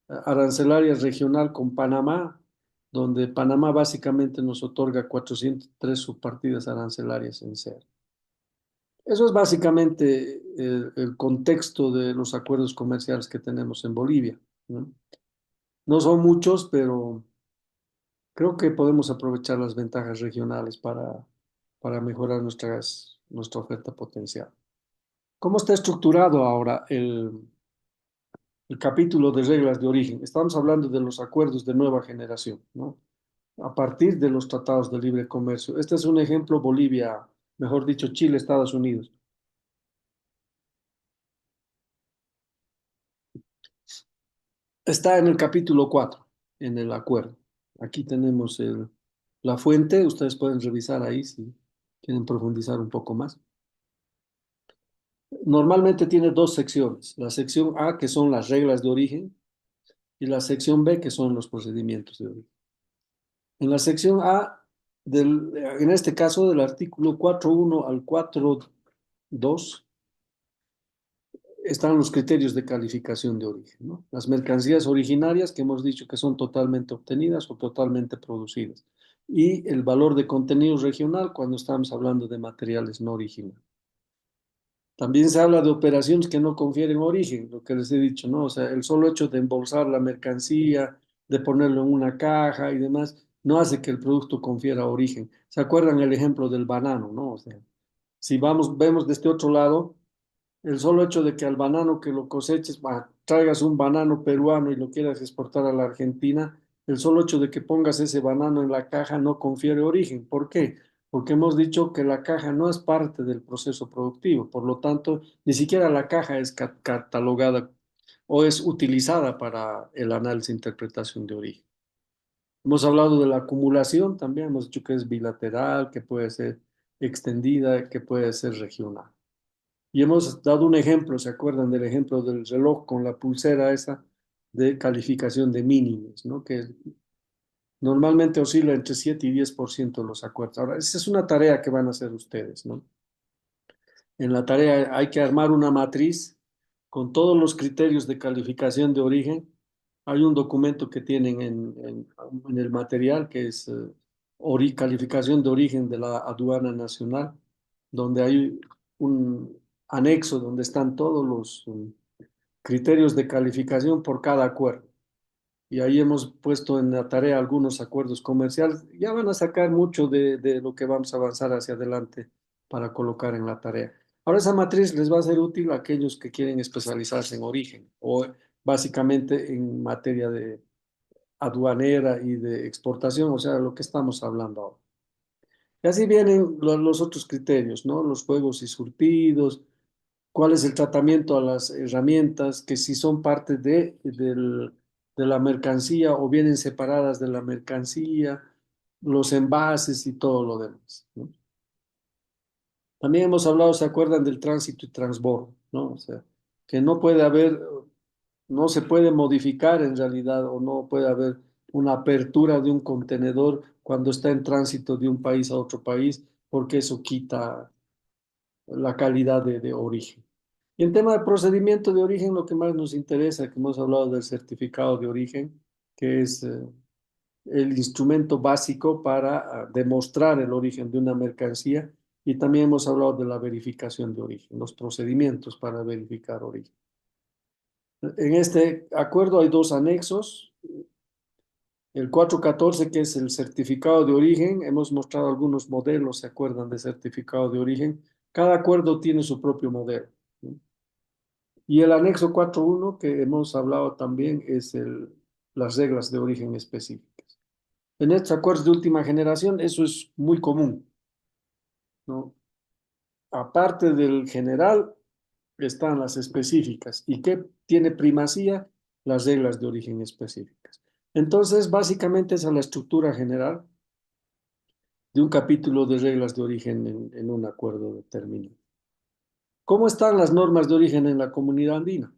arancelaria regional con Panamá, donde Panamá básicamente nos otorga 403 subpartidas arancelarias en cero. Eso es básicamente el contexto de los acuerdos comerciales que tenemos en Bolivia, ¿no? No son muchos, pero creo que podemos aprovechar las ventajas regionales para mejorar nuestra oferta potencial. ¿Cómo está estructurado ahora el capítulo de reglas de origen? Estamos hablando de los acuerdos de nueva generación, ¿no? A partir de los tratados de libre comercio. Este es un ejemplo, Bolivia, mejor dicho, Chile, Estados Unidos. Está en el capítulo 4, en el acuerdo. Aquí tenemos la fuente, ustedes pueden revisar ahí si quieren profundizar un poco más. Normalmente tiene dos secciones, la sección A, que son las reglas de origen, y la sección B, que son los procedimientos de origen. En la sección A, en este caso del artículo 4.1 al 4.2, están los criterios de calificación de origen, ¿no? Las mercancías originarias que hemos dicho que son totalmente obtenidas o totalmente producidas. Y el valor de contenido regional cuando estamos hablando de materiales no originales. También se habla de operaciones que no confieren origen, lo que les he dicho, ¿no? O sea, el solo hecho de embolsar la mercancía, de ponerlo en una caja y demás, no hace que el producto confiera origen. ¿Se acuerdan el ejemplo del banano, no? O sea, si vemos de este otro lado, el solo hecho de que al banano que lo coseches, traigas un banano peruano y lo quieras exportar a la Argentina, el solo hecho de que pongas ese banano en la caja no confiere origen. ¿Por qué? Porque hemos dicho que la caja no es parte del proceso productivo, por lo tanto, ni siquiera la caja es catalogada o es utilizada para el análisis e interpretación de origen. Hemos hablado de la acumulación, también hemos dicho que es bilateral, que puede ser extendida, que puede ser regional. Y hemos dado un ejemplo, ¿se acuerdan del ejemplo del reloj con la pulsera esa de calificación de mínimos, ¿no? Que normalmente oscila entre 7 y 10% de los acuerdos. Ahora, esa es una tarea que van a hacer ustedes, ¿no? En la tarea hay que armar una matriz con todos los criterios de calificación de origen. Hay un documento que tienen en el material que es calificación de origen de la aduana nacional, donde hay un anexo donde están todos los criterios de calificación por cada acuerdo. Y ahí hemos puesto en la tarea algunos acuerdos comerciales. Ya van a sacar mucho de lo que vamos a avanzar hacia adelante para colocar en la tarea. Ahora esa matriz les va a ser útil a aquellos que quieren especializarse en origen o básicamente en materia de aduanera y de exportación, o sea, lo que estamos hablando ahora. Y así vienen los otros criterios, ¿no? Los juegos y surtidos, cuál es el tratamiento a las herramientas, que si son parte de la mercancía o vienen separadas de la mercancía, los envases y todo lo demás, ¿no? También hemos hablado, ¿se acuerdan del tránsito y transbordo, ¿no? O sea, que no puede haber, no se puede modificar en realidad o no puede haber una apertura de un contenedor cuando está en tránsito de un país a otro país, porque eso quita la calidad de origen. Y en tema de procedimiento de origen, lo que más nos interesa, que hemos hablado del certificado de origen, que es el instrumento básico para demostrar el origen de una mercancía, y también hemos hablado de la verificación de origen, los procedimientos para verificar origen. En este acuerdo hay dos anexos. El 414, que es el certificado de origen, hemos mostrado algunos modelos, ¿se acuerdan de certificado de origen? Cada acuerdo tiene su propio modelo, ¿no? Y el anexo 4.1 que hemos hablado también es las reglas de origen específicas. En estos acuerdos de última generación eso es muy común, ¿no? Aparte del general están las específicas. ¿Y qué tiene primacía? Las reglas de origen específicas. Entonces, básicamente esa es la estructura general de un capítulo de reglas de origen en un acuerdo determinado. ¿Cómo están las normas de origen en la comunidad andina?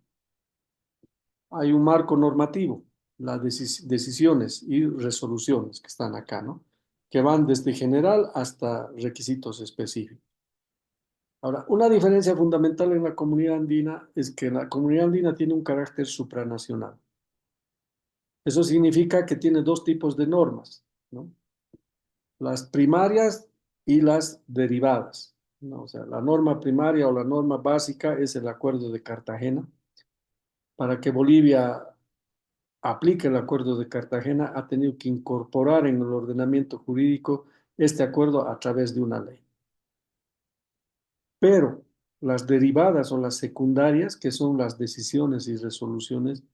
Hay un marco normativo, las decisiones y resoluciones que están acá, ¿no? Que van desde general hasta requisitos específicos. Ahora, una diferencia fundamental en la comunidad andina es que la comunidad andina tiene un carácter supranacional. Eso significa que tiene dos tipos de normas, ¿no? Las primarias y las derivadas, ¿no? O sea, la norma primaria o la norma básica es el Acuerdo de Cartagena. Para que Bolivia aplique el Acuerdo de Cartagena, ha tenido que incorporar en el ordenamiento jurídico este acuerdo a través de una ley. Pero las derivadas o las secundarias, que son las decisiones y resoluciones,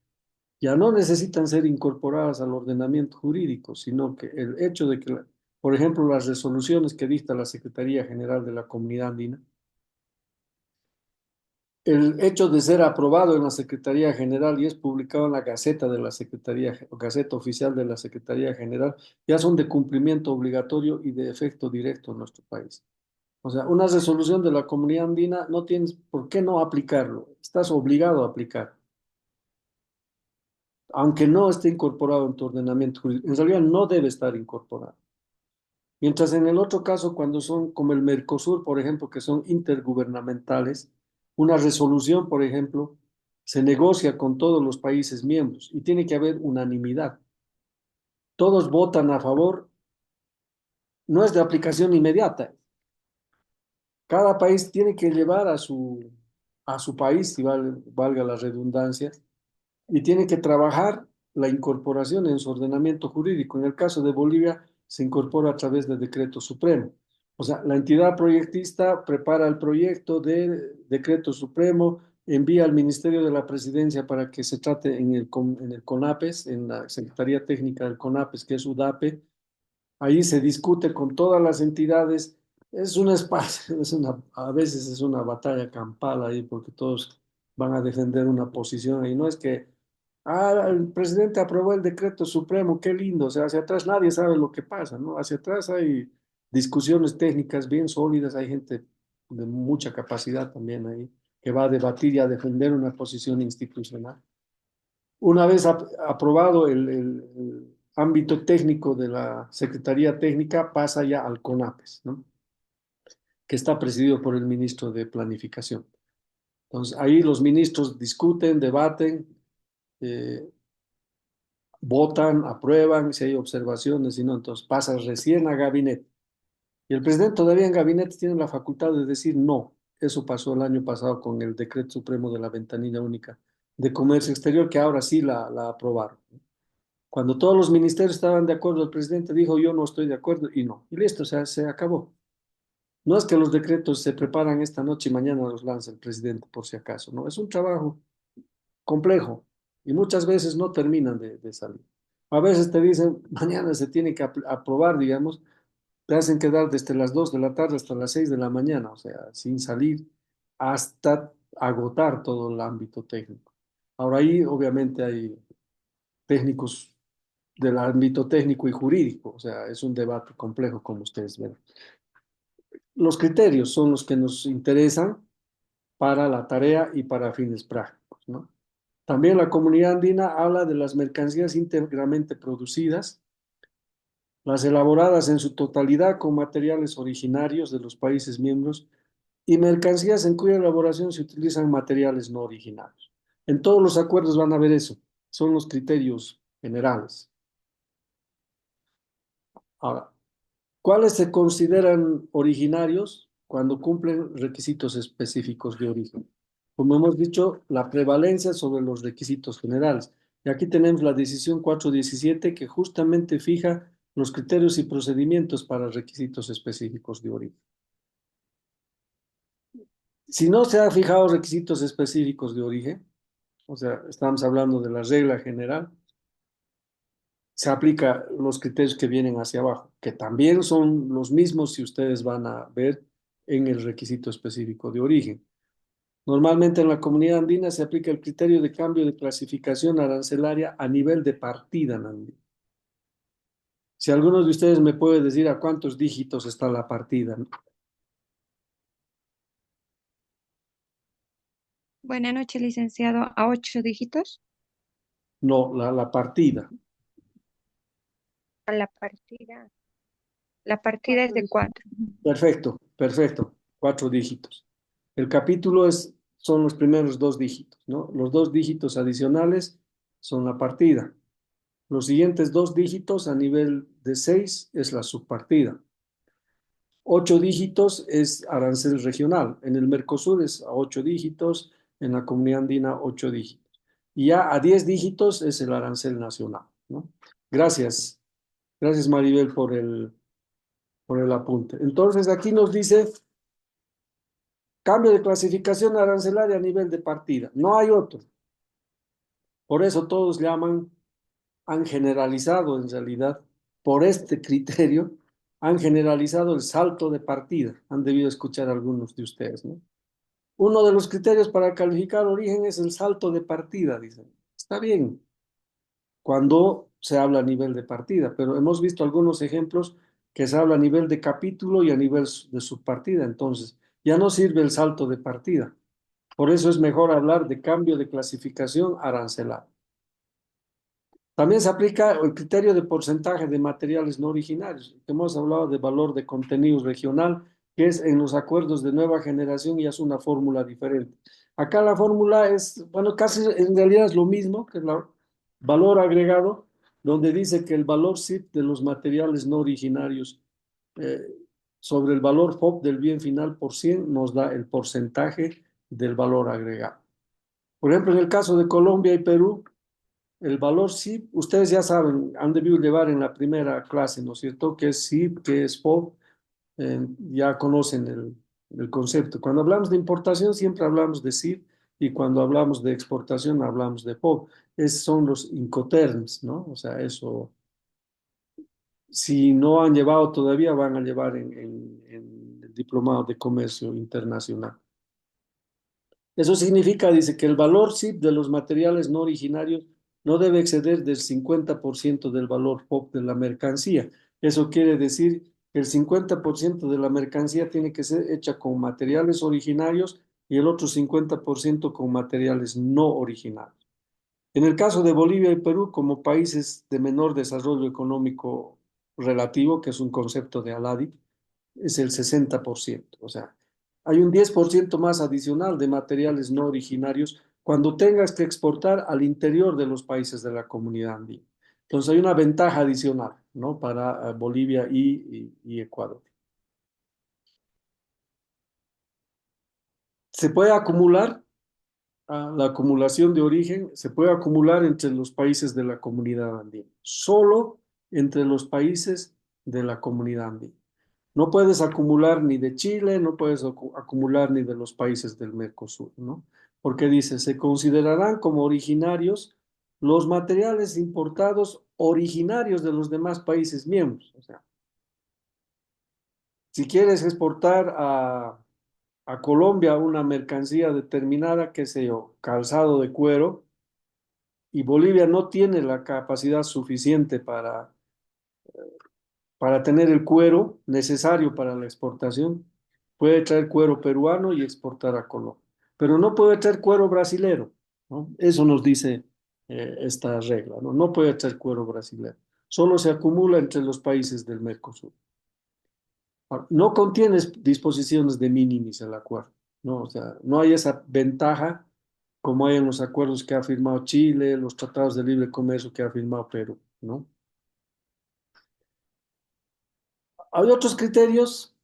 ya no necesitan ser incorporadas al ordenamiento jurídico, sino que el hecho de que, por ejemplo, las resoluciones que dicta la Secretaría General de la Comunidad Andina, el hecho de ser aprobado en la Secretaría General y es publicado en la Gaceta de la Secretaría, Gaceta Oficial de la Secretaría General, ya son de cumplimiento obligatorio y de efecto directo en nuestro país. O sea, una resolución de la Comunidad Andina no tienes por qué no aplicarlo, estás obligado a aplicar, aunque no esté incorporado en tu ordenamiento jurídico. En realidad no debe estar incorporado. Mientras en el otro caso, cuando son como el Mercosur, por ejemplo, que son intergubernamentales, una resolución, por ejemplo, se negocia con todos los países miembros y tiene que haber unanimidad. Todos votan a favor, no es de aplicación inmediata. Cada país tiene que llevar a su país, si valga la redundancia, y tiene que trabajar la incorporación en su ordenamiento jurídico. En el caso de Bolivia, se incorpora a través del decreto supremo. O sea, la entidad proyectista prepara el proyecto de decreto supremo, envía al Ministerio de la Presidencia para que se trate en el CONAPES, en la Secretaría Técnica del CONAPES, que es UDAPE. Ahí se discute con todas las entidades. Es un espacio, a veces es una batalla campal ahí porque todos van a defender una posición y no es que, el presidente aprobó el decreto supremo, qué lindo, o sea, hacia atrás nadie sabe lo que pasa, ¿no? Hacia atrás hay discusiones técnicas bien sólidas, hay gente de mucha capacidad también ahí que va a debatir y a defender una posición institucional. Una vez aprobado el ámbito técnico de la Secretaría Técnica, pasa ya al CONAPES, ¿no? Que está presidido por el ministro de Planificación. Entonces, ahí los ministros discuten, debaten, eh, votan, aprueban, si hay observaciones, si no, entonces pasa recién a gabinete. Y el presidente todavía en gabinete tiene la facultad de decir no. Eso pasó el año pasado con el decreto supremo de la ventanilla única de comercio exterior, que ahora sí la aprobaron. Cuando todos los ministerios estaban de acuerdo, el presidente dijo yo no estoy de acuerdo y no. Y listo, o sea, se acabó. No es que los decretos se preparan esta noche y mañana los lanza el presidente por si acaso, no, es un trabajo complejo y muchas veces no terminan de salir. A veces te dicen, mañana se tiene que aprobar, digamos, te hacen quedar desde las 2 de la tarde hasta las 6 de la mañana, o sea, sin salir hasta agotar todo el ámbito técnico. Ahora ahí obviamente hay técnicos del ámbito técnico y jurídico, o sea, es un debate complejo como ustedes ven. Los criterios son los que nos interesan para la tarea y para fines prácticos, ¿no? También la comunidad andina habla de las mercancías íntegramente producidas, las elaboradas en su totalidad con materiales originarios de los países miembros y mercancías en cuya elaboración se utilizan materiales no originarios. En todos los acuerdos van a ver eso, son los criterios generales. Ahora, ¿cuáles se consideran originarios cuando cumplen requisitos específicos de origen? Como hemos dicho, la prevalencia sobre los requisitos generales. Y aquí tenemos la decisión 417 que justamente fija los criterios y procedimientos para requisitos específicos de origen. Si no se han fijado requisitos específicos de origen, o sea, estamos hablando de la regla general, se aplica los criterios que vienen hacia abajo, que también son los mismos si ustedes van a ver en el requisito específico de origen. Normalmente en la comunidad andina se aplica el criterio de cambio de clasificación arancelaria a nivel de partida andina. Si alguno de ustedes me puede decir a cuántos dígitos está la partida, ¿no? Buenas noches, licenciado. ¿A 8 dígitos? No, la partida. A la partida. La partida es de 4. Perfecto, perfecto. 4 dígitos. El capítulo son los primeros 2 dígitos, ¿no? Los 2 dígitos adicionales son la partida. Los siguientes 2 dígitos a nivel de 6 es la subpartida. 8 dígitos es arancel regional. En el Mercosur es a 8 dígitos, en la comunidad andina 8 dígitos. Y ya a 10 dígitos es el arancel nacional, ¿no? Gracias. Gracias, Maribel, por el apunte. Entonces, aquí nos dice cambio de clasificación arancelaria a nivel de partida. No hay otro. Por eso todos llaman, han generalizado en realidad, por este criterio, han generalizado el salto de partida. Han debido escuchar algunos de ustedes, ¿no? Uno de los criterios para calificar origen es el salto de partida, dicen. Está bien cuando se habla a nivel de partida, pero hemos visto algunos ejemplos que se habla a nivel de capítulo y a nivel de subpartida. Entonces, ya no sirve el salto de partida. Por eso es mejor hablar de cambio de clasificación arancelaria. También se aplica el criterio de porcentaje de materiales no originarios. Hemos hablado de valor de contenido regional, que es en los acuerdos de nueva generación y es una fórmula diferente. Acá la fórmula es, bueno, casi en realidad es lo mismo que el valor agregado, donde dice que el valor CIP de los materiales no originarios eh, sobre el valor FOB del bien final por 100 nos da el porcentaje del valor agregado. Por ejemplo, en el caso de Colombia y Perú, el valor SIP, ustedes ya saben, han debido llevar en la primera clase, ¿no es cierto? ¿Qué es SIP, qué es FOB? Ya conocen el concepto. Cuando hablamos de importación siempre hablamos de SIP y cuando hablamos de exportación hablamos de FOB. Esos son los Incoterms, ¿no? O sea, eso, si no han llevado todavía, van a llevar en el diplomado de comercio internacional. Eso significa, dice, que el valor SIP de los materiales no originarios no debe exceder del 50% del valor POP de la mercancía. Eso quiere decir que el 50% de la mercancía tiene que ser hecha con materiales originarios y el otro 50% con materiales no originarios. En el caso de Bolivia y Perú, como países de menor desarrollo económico relativo, que es un concepto de Aladi, es el 60%. O sea, hay un 10% más adicional de materiales no originarios cuando tengas que exportar al interior de los países de la comunidad andina. Entonces hay una ventaja adicional, ¿no? Para Bolivia y Ecuador. Se puede acumular, la acumulación de origen se puede acumular entre los países de la comunidad andina, solo entre los países de la comunidad andina. No puedes acumular ni de Chile, no puedes acumular ni de los países del Mercosur, ¿no? Porque dice, se considerarán como originarios los materiales importados originarios de los demás países miembros. O sea, si quieres exportar a Colombia una mercancía determinada, qué sé yo, calzado de cuero, y Bolivia no tiene la capacidad suficiente para tener el cuero necesario para la exportación, puede traer cuero peruano y exportar a Colombia, pero no puede traer cuero brasilero, ¿no? Eso nos dice esta regla, ¿no? No puede traer cuero brasilero, solo se acumula entre los países del Mercosur. Ahora, no contiene disposiciones de minimis el acuerdo, ¿no? O sea, no hay esa ventaja como hay en los acuerdos que ha firmado Chile, los tratados de libre comercio que ha firmado Perú, ¿no? Hay otros criterios,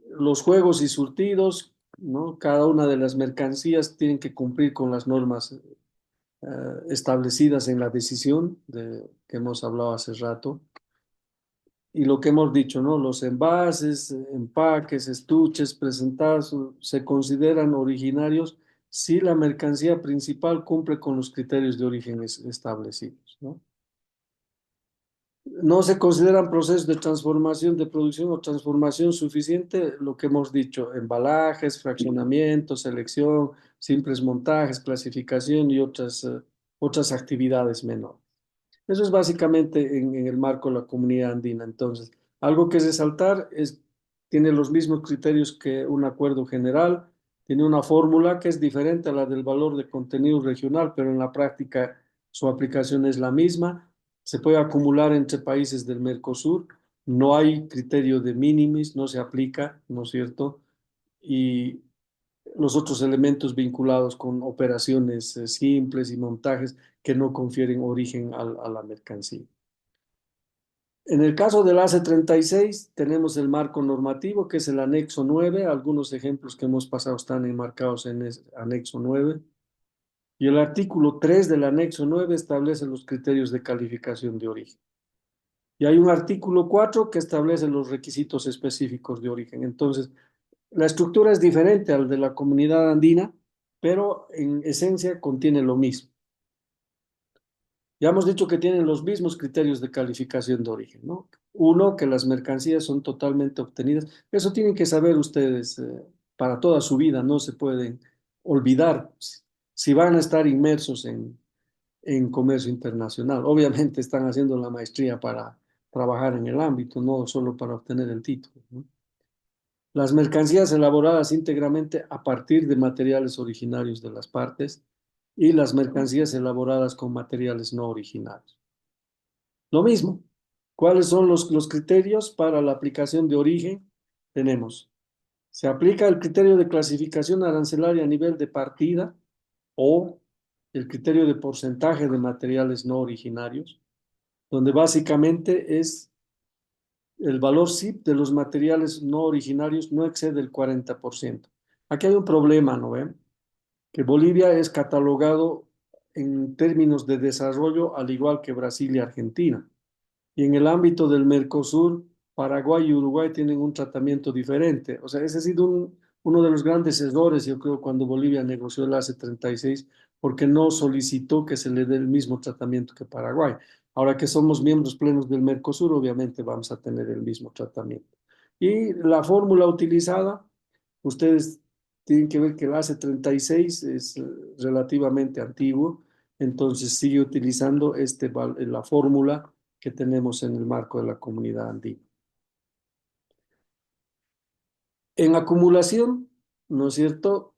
los juegos y surtidos, ¿no? Cada una de las mercancías tienen que cumplir con las normas establecidas en la decisión que hemos hablado hace rato. Y lo que hemos dicho, ¿no? Los envases, empaques, estuches presentados se consideran originarios si la mercancía principal cumple con los criterios de origen establecidos, ¿no? No se consideran procesos de transformación de producción o transformación suficiente, lo que hemos dicho, embalajes, fraccionamiento, selección, simples montajes, clasificación y otras actividades menores. Eso es básicamente en el marco de la comunidad andina. Entonces, algo que es resaltar es, tiene los mismos criterios que un acuerdo general, tiene una fórmula que es diferente a la del valor de contenido regional, pero en la práctica su aplicación es la misma. Se puede acumular entre países del Mercosur, no hay criterio de minimis, no se aplica, ¿no es cierto? Y los otros elementos vinculados con operaciones simples y montajes que no confieren origen a la mercancía. En el caso del AC36 tenemos el marco normativo, que es el anexo 9. Algunos ejemplos que hemos pasado están enmarcados en el anexo 9. Y el artículo 3 del anexo 9 establece los criterios de calificación de origen. Y hay un artículo 4 que establece los requisitos específicos de origen. Entonces, la estructura es diferente al de la comunidad andina, pero en esencia contiene lo mismo. Ya hemos dicho que tienen los mismos criterios de calificación de origen, ¿no? Uno, que las mercancías son totalmente obtenidas. Eso tienen que saber ustedes para toda su vida, no se pueden olvidar si van a estar inmersos en comercio internacional. Obviamente están haciendo la maestría para trabajar en el ámbito, no solo para obtener el título, ¿no? Las mercancías elaboradas íntegramente a partir de materiales originarios de las partes y las mercancías elaboradas con materiales no originarios. Lo mismo. ¿Cuáles son los criterios para la aplicación de origen? Tenemos, se aplica el criterio de clasificación arancelaria a nivel de partida o el criterio de porcentaje de materiales no originarios, donde básicamente es el valor CIP de los materiales no originarios no excede el 40%. Aquí hay un problema, ¿no ven? Que Bolivia es catalogado en términos de desarrollo al igual que Brasil y Argentina. Y en el ámbito del Mercosur, Paraguay y Uruguay tienen un tratamiento diferente. O sea, ese ha sido uno de los grandes errores, yo creo, cuando Bolivia negoció el AC36, porque no solicitó que se le dé el mismo tratamiento que Paraguay. Ahora que somos miembros plenos del Mercosur, obviamente vamos a tener el mismo tratamiento. Y la fórmula utilizada, ustedes tienen que ver que el AC36 es relativamente antiguo, entonces sigue utilizando la fórmula que tenemos en el marco de la comunidad andina. En acumulación, ¿no es cierto?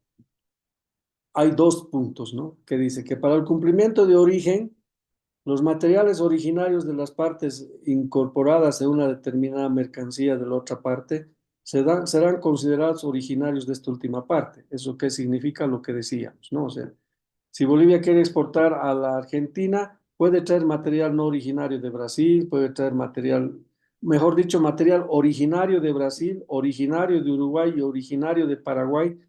Hay dos puntos, ¿no? Que dice que para el cumplimiento de origen, los materiales originarios de las partes incorporadas en una determinada mercancía de la otra parte serán considerados originarios de esta última parte. ¿Eso qué significa? Lo que decíamos, ¿no? O sea, si Bolivia quiere exportar a la Argentina, puede traer material no originario de Brasil, puede traer material, mejor dicho, material originario de Brasil, originario de Uruguay y originario de Paraguay,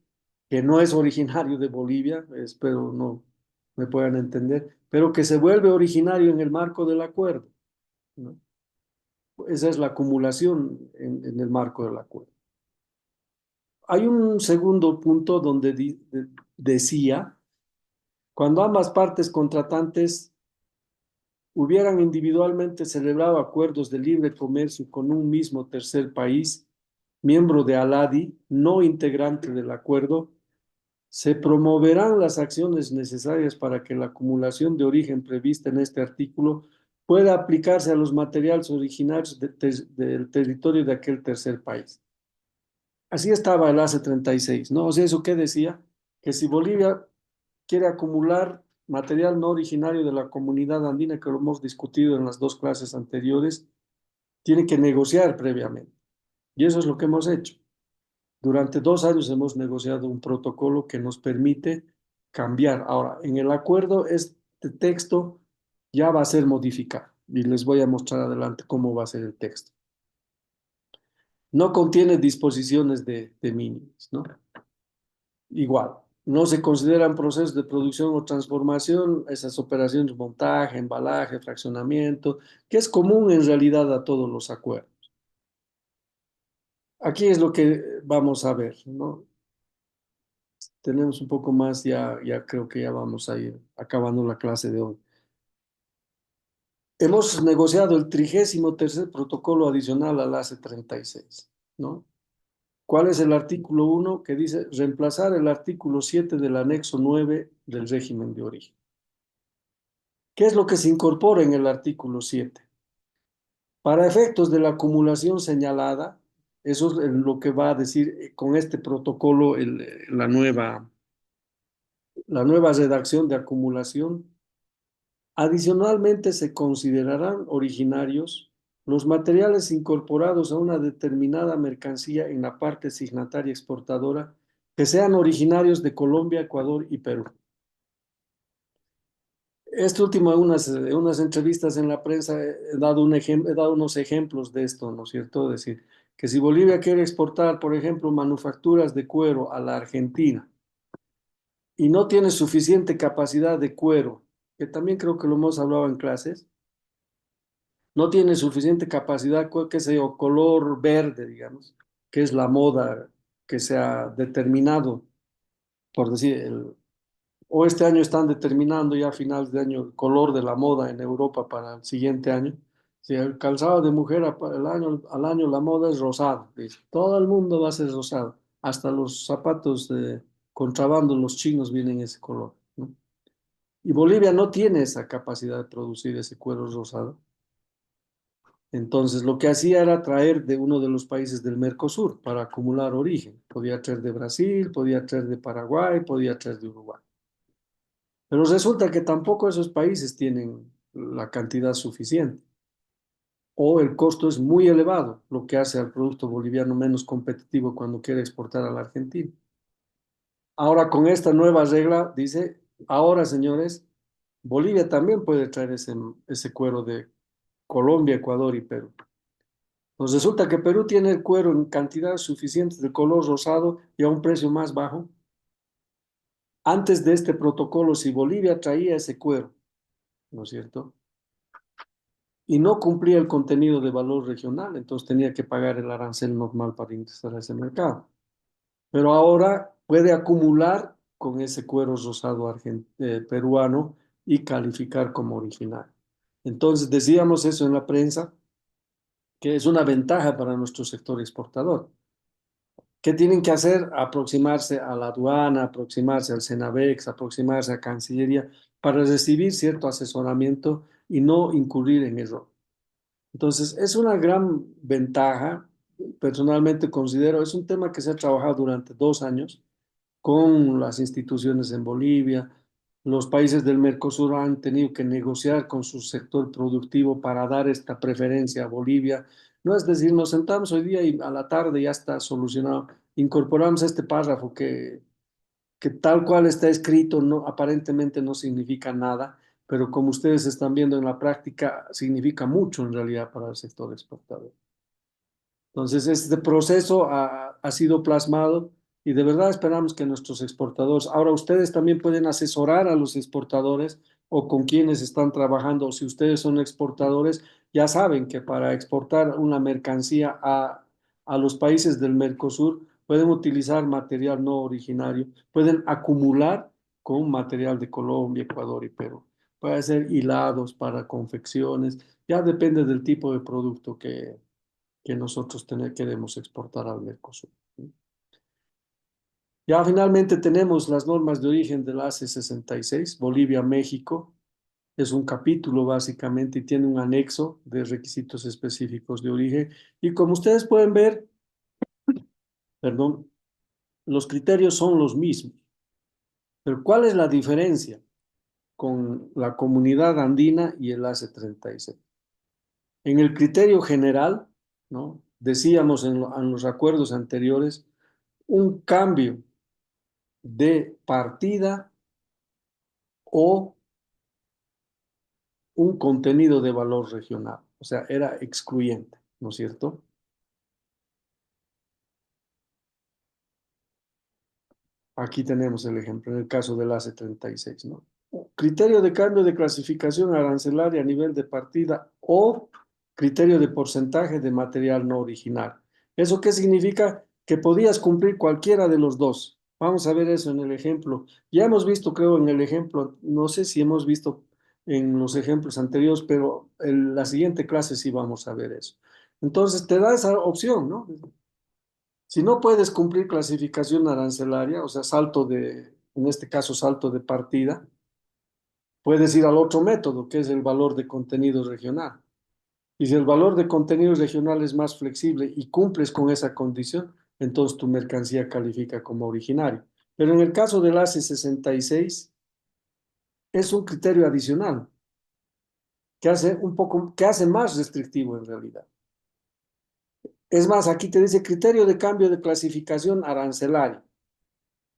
que no es originario de Bolivia, espero no me puedan entender, pero que se vuelve originario en el marco del acuerdo, ¿no? Esa es la acumulación en el marco del acuerdo. Hay un segundo punto donde decía, cuando ambas partes contratantes hubieran individualmente celebrado acuerdos de libre comercio con un mismo tercer país, miembro de ALADI, no integrante del acuerdo, se promoverán las acciones necesarias para que la acumulación de origen prevista en este artículo pueda aplicarse a los materiales originarios del territorio de aquel tercer país. Así estaba el ACE 36, ¿no? O sea, ¿eso qué decía? Que si Bolivia quiere acumular material no originario de la comunidad andina, que lo hemos discutido en las dos clases anteriores, tiene que negociar previamente. Y eso es lo que hemos hecho. Durante 2 años hemos negociado un protocolo que nos permite cambiar. Ahora, en el acuerdo, este texto ya va a ser modificado y les voy a mostrar adelante cómo va a ser el texto. No contiene disposiciones de mínimos, ¿no? Igual, no se consideran procesos de producción o transformación esas operaciones de montaje, embalaje, fraccionamiento, que es común en realidad a todos los acuerdos. Aquí es lo que vamos a ver, ¿no? Tenemos un poco más, ya creo que ya vamos a ir acabando la clase de hoy. Hemos negociado el 33º protocolo adicional al ACE 36, ¿no? ¿Cuál es el artículo 1 que dice reemplazar el artículo 7 del anexo 9 del régimen de origen? ¿Qué es lo que se incorpora en el artículo 7? Para efectos de la acumulación señalada, eso es lo que va a decir con este protocolo la nueva redacción de acumulación. Adicionalmente, se considerarán originarios los materiales incorporados a una determinada mercancía en la parte signataria exportadora que sean originarios de Colombia, Ecuador y Perú. Este último, unas entrevistas en la prensa, he dado unos ejemplos de esto, ¿no es cierto? Es decir, que si Bolivia quiere exportar, por ejemplo, manufacturas de cuero a la Argentina y no tiene suficiente capacidad de cuero, que también creo que lo hemos hablado en clases, no tiene suficiente capacidad, qué sé yo, color verde, digamos, que es la moda que se ha determinado, por decir, o este año están determinando ya a finales de año el color de la moda en Europa para el siguiente año. Si el calzado de mujer al año la moda es rosado, dice. Todo el mundo va a ser rosado, hasta los zapatos de contrabando, los chinos vienen ese color, ¿no? Y Bolivia no tiene esa capacidad de producir ese cuero rosado. Entonces, lo que hacía era traer de uno de los países del Mercosur para acumular origen. Podía traer de Brasil, podía traer de Paraguay, podía traer de Uruguay. Pero resulta que tampoco esos países tienen la cantidad suficiente o el costo es muy elevado, lo que hace al producto boliviano menos competitivo cuando quiere exportar a la Argentina. Ahora, con esta nueva regla, dice, ahora, señores, Bolivia también puede traer ese cuero de Colombia, Ecuador y Perú. Nos resulta que Perú tiene el cuero en cantidades suficientes de color rosado y a un precio más bajo. Antes de este protocolo, si Bolivia traía ese cuero, ¿no es cierto? Y no cumplía el contenido de valor regional, entonces tenía que pagar el arancel normal para ingresar a ese mercado. Pero ahora puede acumular con ese cuero rosado peruano y calificar como original. Entonces decíamos eso en la prensa, que es una ventaja para nuestro sector exportador. ¿Qué tienen que hacer? Aproximarse a la aduana, aproximarse al Senavex, aproximarse a Cancillería para recibir cierto asesoramiento y no incurrir en error. Entonces, es una gran ventaja, personalmente considero, es un tema que se ha trabajado durante 2 años con las instituciones en Bolivia. Los países del Mercosur han tenido que negociar con su sector productivo para dar esta preferencia a Bolivia. No es decir, nos sentamos hoy día y a la tarde ya está solucionado. Incorporamos este párrafo que tal cual está escrito, no, aparentemente no significa nada, pero como ustedes están viendo en la práctica, significa mucho en realidad para el sector exportador. Entonces, este proceso ha sido plasmado y de verdad esperamos que nuestros exportadores, ahora ustedes también pueden asesorar a los exportadores o con quienes están trabajando, o si ustedes son exportadores, ya saben que para exportar una mercancía a los países del Mercosur pueden utilizar material no originario, pueden acumular con material de Colombia, Ecuador y Perú. Puede ser hilados para confecciones, ya depende del tipo de producto que nosotros queremos exportar al Mercosur. Ya finalmente tenemos las normas de origen del ACE 66, Bolivia-México. Es un capítulo básicamente y tiene un anexo de requisitos específicos de origen. Y como ustedes pueden ver, perdón, los criterios son los mismos. Pero ¿cuál es la diferencia con la comunidad andina y el ACE 36? En el criterio general, ¿no? Decíamos en los acuerdos anteriores, un cambio de partida o un contenido de valor regional. O sea, era excluyente, ¿no es cierto? Aquí tenemos el ejemplo en el caso del ACE 36, ¿no? Criterio de cambio de clasificación arancelaria a nivel de partida o criterio de porcentaje de material no original. ¿Eso qué significa? Que podías cumplir cualquiera de los dos. Vamos a ver eso en el ejemplo. Ya hemos visto, creo, en el ejemplo, no sé si hemos visto en los ejemplos anteriores, pero en la siguiente clase sí vamos a ver eso. Entonces, te da esa opción, ¿no? Si no puedes cumplir clasificación arancelaria, o sea, en este caso, salto de partida, puedes ir al otro método, que es el valor de contenido regional. Y si el valor de contenido regional es más flexible y cumples con esa condición, entonces tu mercancía califica como originario. Pero en el caso del ACE 66, es un criterio adicional que hace más restrictivo en realidad. Es más, aquí te dice criterio de cambio de clasificación arancelaria.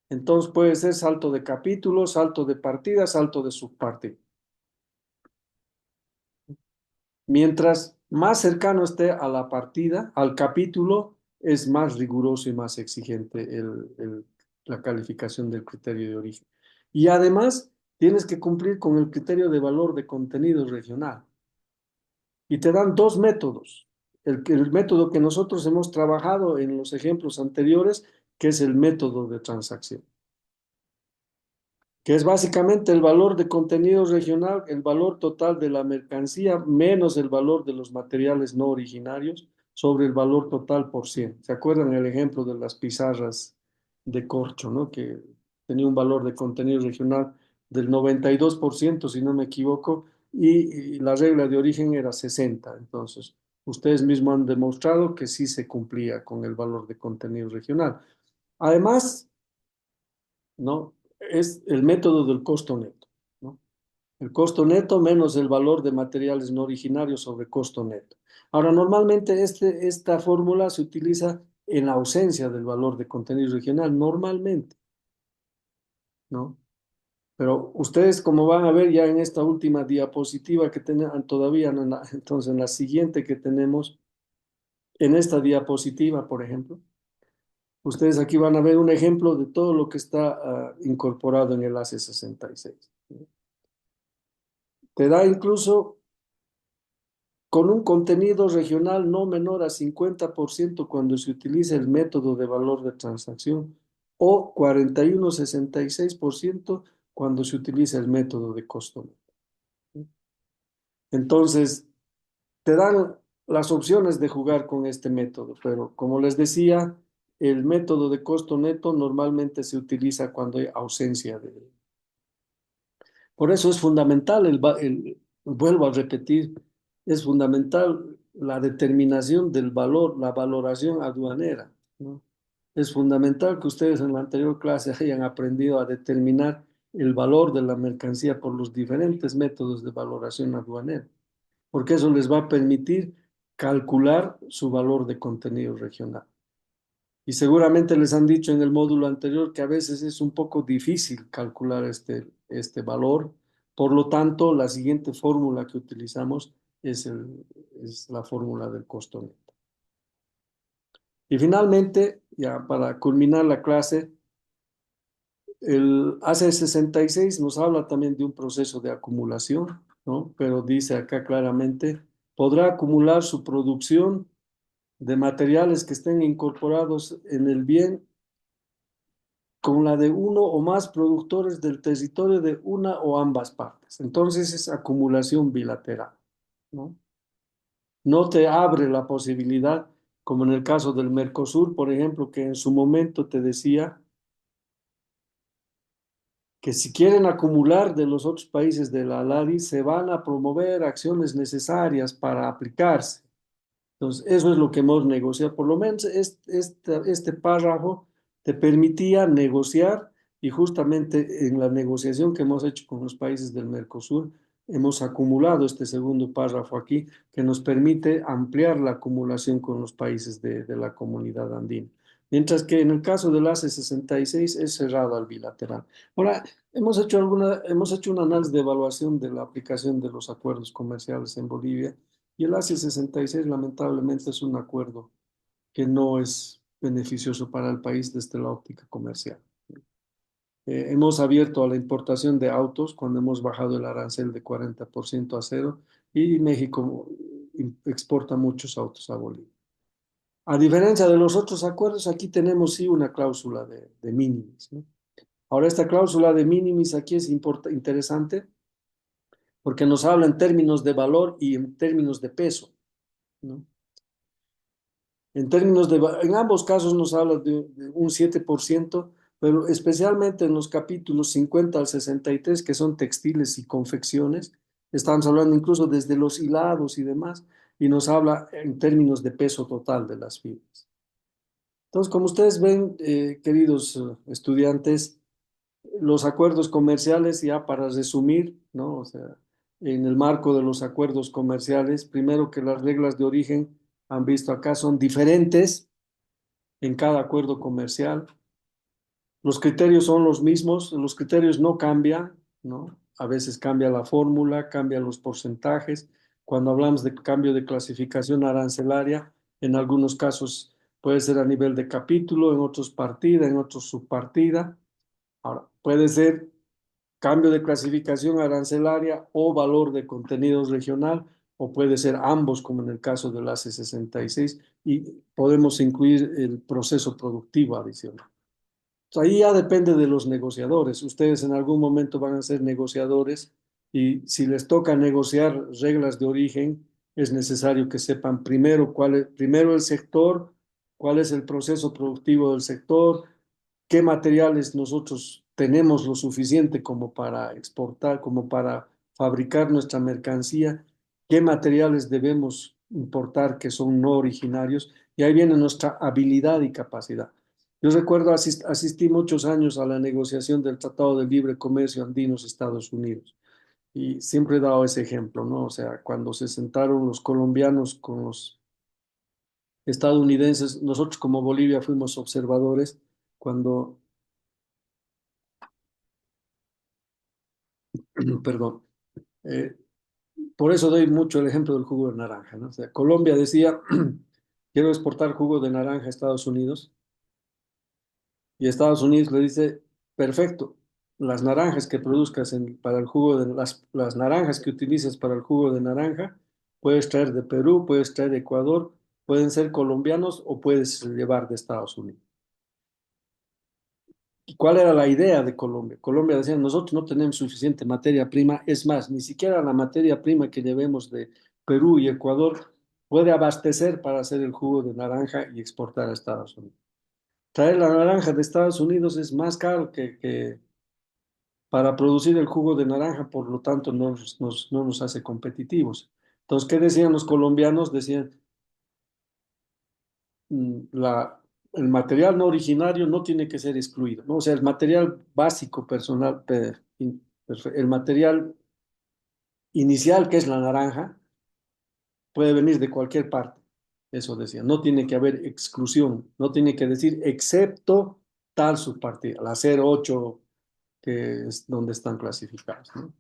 Entonces puede ser salto de capítulo, salto de partida, salto de subpartida. Mientras más cercano esté a la partida, al capítulo, es más riguroso y más exigente la calificación del criterio de origen. Y además, tienes que cumplir con el criterio de valor de contenido regional. Y te dan dos métodos. El método que nosotros hemos trabajado en los ejemplos anteriores, que es el método de transacción, que es básicamente el valor de contenido regional, el valor total de la mercancía menos el valor de los materiales no originarios sobre el valor total por 100. ¿Se acuerdan el ejemplo de las pizarras de corcho, ¿no? Que tenía un valor de contenido regional del 92%, si no me equivoco, y la regla de origen era 60. Entonces, ustedes mismos han demostrado que sí se cumplía con el valor de contenido regional. Además, ¿no? Es el método del costo neto, ¿no? El costo neto menos el valor de materiales no originarios sobre costo neto. Ahora, normalmente esta fórmula se utiliza en la ausencia del valor de contenido regional, normalmente, ¿no? Pero ustedes, como van a ver ya en esta última diapositiva que tienen todavía, no entonces en la siguiente que tenemos, en esta diapositiva, por ejemplo, ustedes aquí van a ver un ejemplo de todo lo que está incorporado en el ACE 66. Te da incluso con un contenido regional no menor a 50% cuando se utiliza el método de valor de transacción o 41,66% cuando se utiliza el método de costo neto. Entonces, te dan las opciones de jugar con este método, pero como les decía, el método de costo neto normalmente se utiliza cuando hay ausencia de. Por eso es fundamental, vuelvo a repetir, es fundamental la determinación del valor, la valoración aduanera, ¿no? Es fundamental que ustedes en la anterior clase hayan aprendido a determinar el valor de la mercancía por los diferentes métodos de valoración aduanera, porque eso les va a permitir calcular su valor de contenido regional. Y seguramente les han dicho en el módulo anterior que a veces es un poco difícil calcular este valor Por lo tanto, la siguiente fórmula que utilizamos es la fórmula del costo neto. Y finalmente, ya para culminar la clase, el AC66 nos habla también de un proceso de acumulación, ¿no? Pero dice acá claramente, podrá acumular su producción de materiales que estén incorporados en el bien con la de uno o más productores del territorio de una o ambas partes. Entonces es acumulación bilateral, ¿no? No te abre la posibilidad, como en el caso del Mercosur, por ejemplo, que en su momento te decía que si quieren acumular de los otros países de la ALADI, se van a promover acciones necesarias para aplicarse. Entonces, eso es lo que hemos negociado. Por lo menos este párrafo te permitía negociar y justamente en la negociación que hemos hecho con los países del Mercosur, hemos acumulado este segundo párrafo aquí que nos permite ampliar la acumulación con los países de la comunidad andina. Mientras que en el caso del ACE 66 es cerrado al bilateral. Ahora, hemos hecho un análisis de evaluación de la aplicación de los acuerdos comerciales en Bolivia y el ACE 66 lamentablemente es un acuerdo que no es beneficioso para el país desde la óptica comercial. Hemos abierto a la importación de autos cuando hemos bajado el arancel de 40% a cero y México exporta muchos autos a Bolivia. A diferencia de los otros acuerdos, aquí tenemos sí una cláusula de minimis, ¿no? Ahora, esta cláusula de minimis aquí es interesante porque nos habla en términos de valor y en términos de peso, ¿no? En ambos casos nos habla de un 7%, pero especialmente en los capítulos 50 al 63, que son textiles y confecciones, estamos hablando incluso desde los hilados y demás, y nos habla en términos de peso total de las fibras. Entonces, como ustedes ven, queridos estudiantes, los acuerdos comerciales, ya para resumir, ¿no? O sea, en el marco de los acuerdos comerciales, primero que las reglas de origen, han visto acá, son diferentes en cada acuerdo comercial. Los criterios son los mismos, los criterios no cambian, ¿no? A veces cambia la fórmula, cambian los porcentajes. Cuando hablamos de cambio de clasificación arancelaria, en algunos casos puede ser a nivel de capítulo, en otros partida, en otros subpartida. Ahora, puede ser cambio de clasificación arancelaria o valor de contenido regional, o puede ser ambos, como en el caso del ACE 66, y podemos incluir el proceso productivo adicional. Ahí ya depende de los negociadores. Ustedes en algún momento van a ser negociadores y si les toca negociar reglas de origen, es necesario que sepan primero primero el sector, cuál es el proceso productivo del sector, qué materiales nosotros tenemos lo suficiente como para exportar, como para fabricar nuestra mercancía, qué materiales debemos importar que son no originarios, y ahí viene nuestra habilidad y capacidad. Yo recuerdo asistí muchos años a la negociación del Tratado de Libre Comercio Andinos-Estados Unidos y siempre he dado ese ejemplo, ¿no? O sea, cuando se sentaron los colombianos con los estadounidenses, nosotros como Bolivia fuimos observadores cuando, perdón, eh, por eso doy mucho el ejemplo del jugo de naranja, ¿no? O sea, Colombia decía, quiero exportar jugo de naranja a Estados Unidos. Y Estados Unidos le dice, perfecto, las naranjas que produzcas para el jugo de las naranjas que utilices para el jugo de naranja, puedes traer de Perú, puedes traer de Ecuador, pueden ser colombianos o puedes llevar de Estados Unidos. ¿Y cuál era la idea de Colombia? Colombia decía, nosotros no tenemos suficiente materia prima, es más, ni siquiera la materia prima que llevemos de Perú y Ecuador puede abastecer para hacer el jugo de naranja y exportar a Estados Unidos. Traer la naranja de Estados Unidos es más caro que para producir el jugo de naranja, por lo tanto no nos hace competitivos. Entonces, ¿qué decían los colombianos? Decían, el material no originario no tiene que ser excluido, ¿no? O sea, el material básico personal, el material inicial que es la naranja, puede venir de cualquier parte. Eso decían, no tiene que haber exclusión, no tiene que decir excepto tal subpartida, la 08, que es donde están clasificados, ¿no?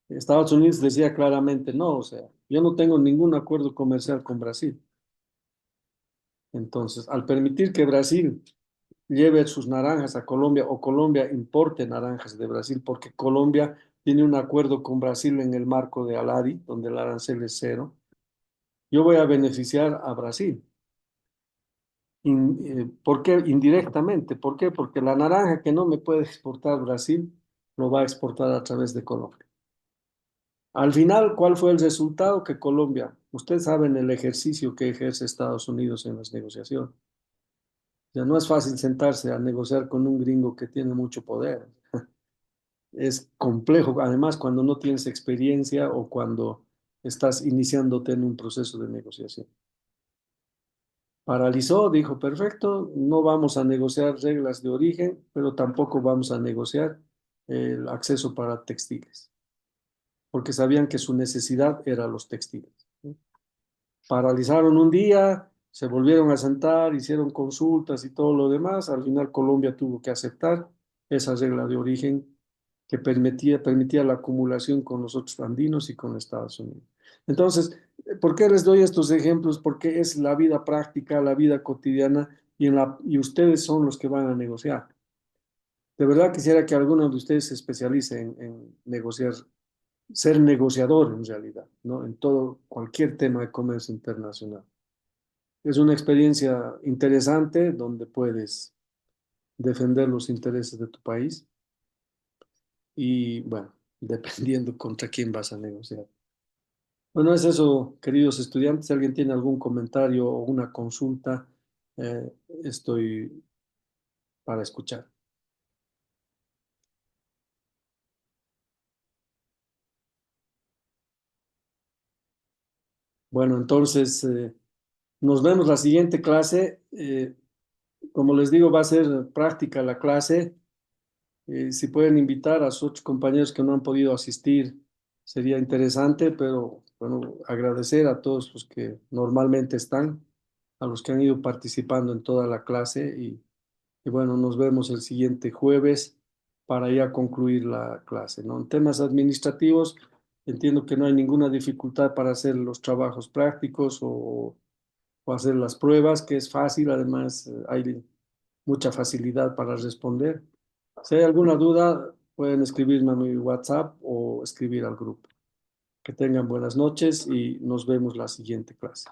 Estados Unidos decía claramente, no, o sea, yo no tengo ningún acuerdo comercial con Brasil. Entonces, al permitir que Brasil lleve sus naranjas a Colombia o Colombia importe naranjas de Brasil, porque Colombia tiene un acuerdo con Brasil en el marco de Aladi, donde el arancel es cero, yo voy a beneficiar a Brasil. ¿Por qué? Indirectamente. ¿Por qué? Porque la naranja que no me puede exportar Brasil lo va a exportar a través de Colombia. Al final, ¿cuál fue el resultado? Que Colombia, ustedes saben el ejercicio que ejerce Estados Unidos en las negociaciones. Ya no es fácil sentarse a negociar con un gringo que tiene mucho poder. Es complejo, además, cuando no tienes experiencia o cuando estás iniciándote en un proceso de negociación. Paralizó, dijo, perfecto, no vamos a negociar reglas de origen, pero tampoco vamos a negociar el acceso para textiles, porque sabían que su necesidad era los textiles. Paralizaron un día, se volvieron a sentar, hicieron consultas y todo lo demás. Al final Colombia tuvo que aceptar esa regla de origen que permitía la acumulación con los otros andinos y con Estados Unidos. Entonces, ¿por qué les doy estos ejemplos? Porque es la vida práctica, la vida cotidiana y ustedes son los que van a negociar. De verdad quisiera que alguno de ustedes se especialice en negociar, ser negociador en realidad, ¿no? En todo, cualquier tema de comercio internacional. Es una experiencia interesante donde puedes defender los intereses de tu país y, bueno, dependiendo contra quién vas a negociar. Bueno, es eso, queridos estudiantes. Si alguien tiene algún comentario o una consulta, eh, estoy para escuchar. Bueno, entonces nos vemos la siguiente clase. Como les digo, va a ser práctica la clase. Si pueden invitar a sus otros compañeros que no han podido asistir, sería interesante, pero bueno, agradecer a todos los que normalmente están, a los que han ido participando en toda la clase y bueno, nos vemos el siguiente jueves para ya concluir la clase, ¿no? En temas administrativos, entiendo que no hay ninguna dificultad para hacer los trabajos prácticos o hacer las pruebas, que es fácil, además hay mucha facilidad para responder. Si hay alguna duda, pueden escribirme a mi WhatsApp o escribir al grupo. Que tengan buenas noches y nos vemos la siguiente clase.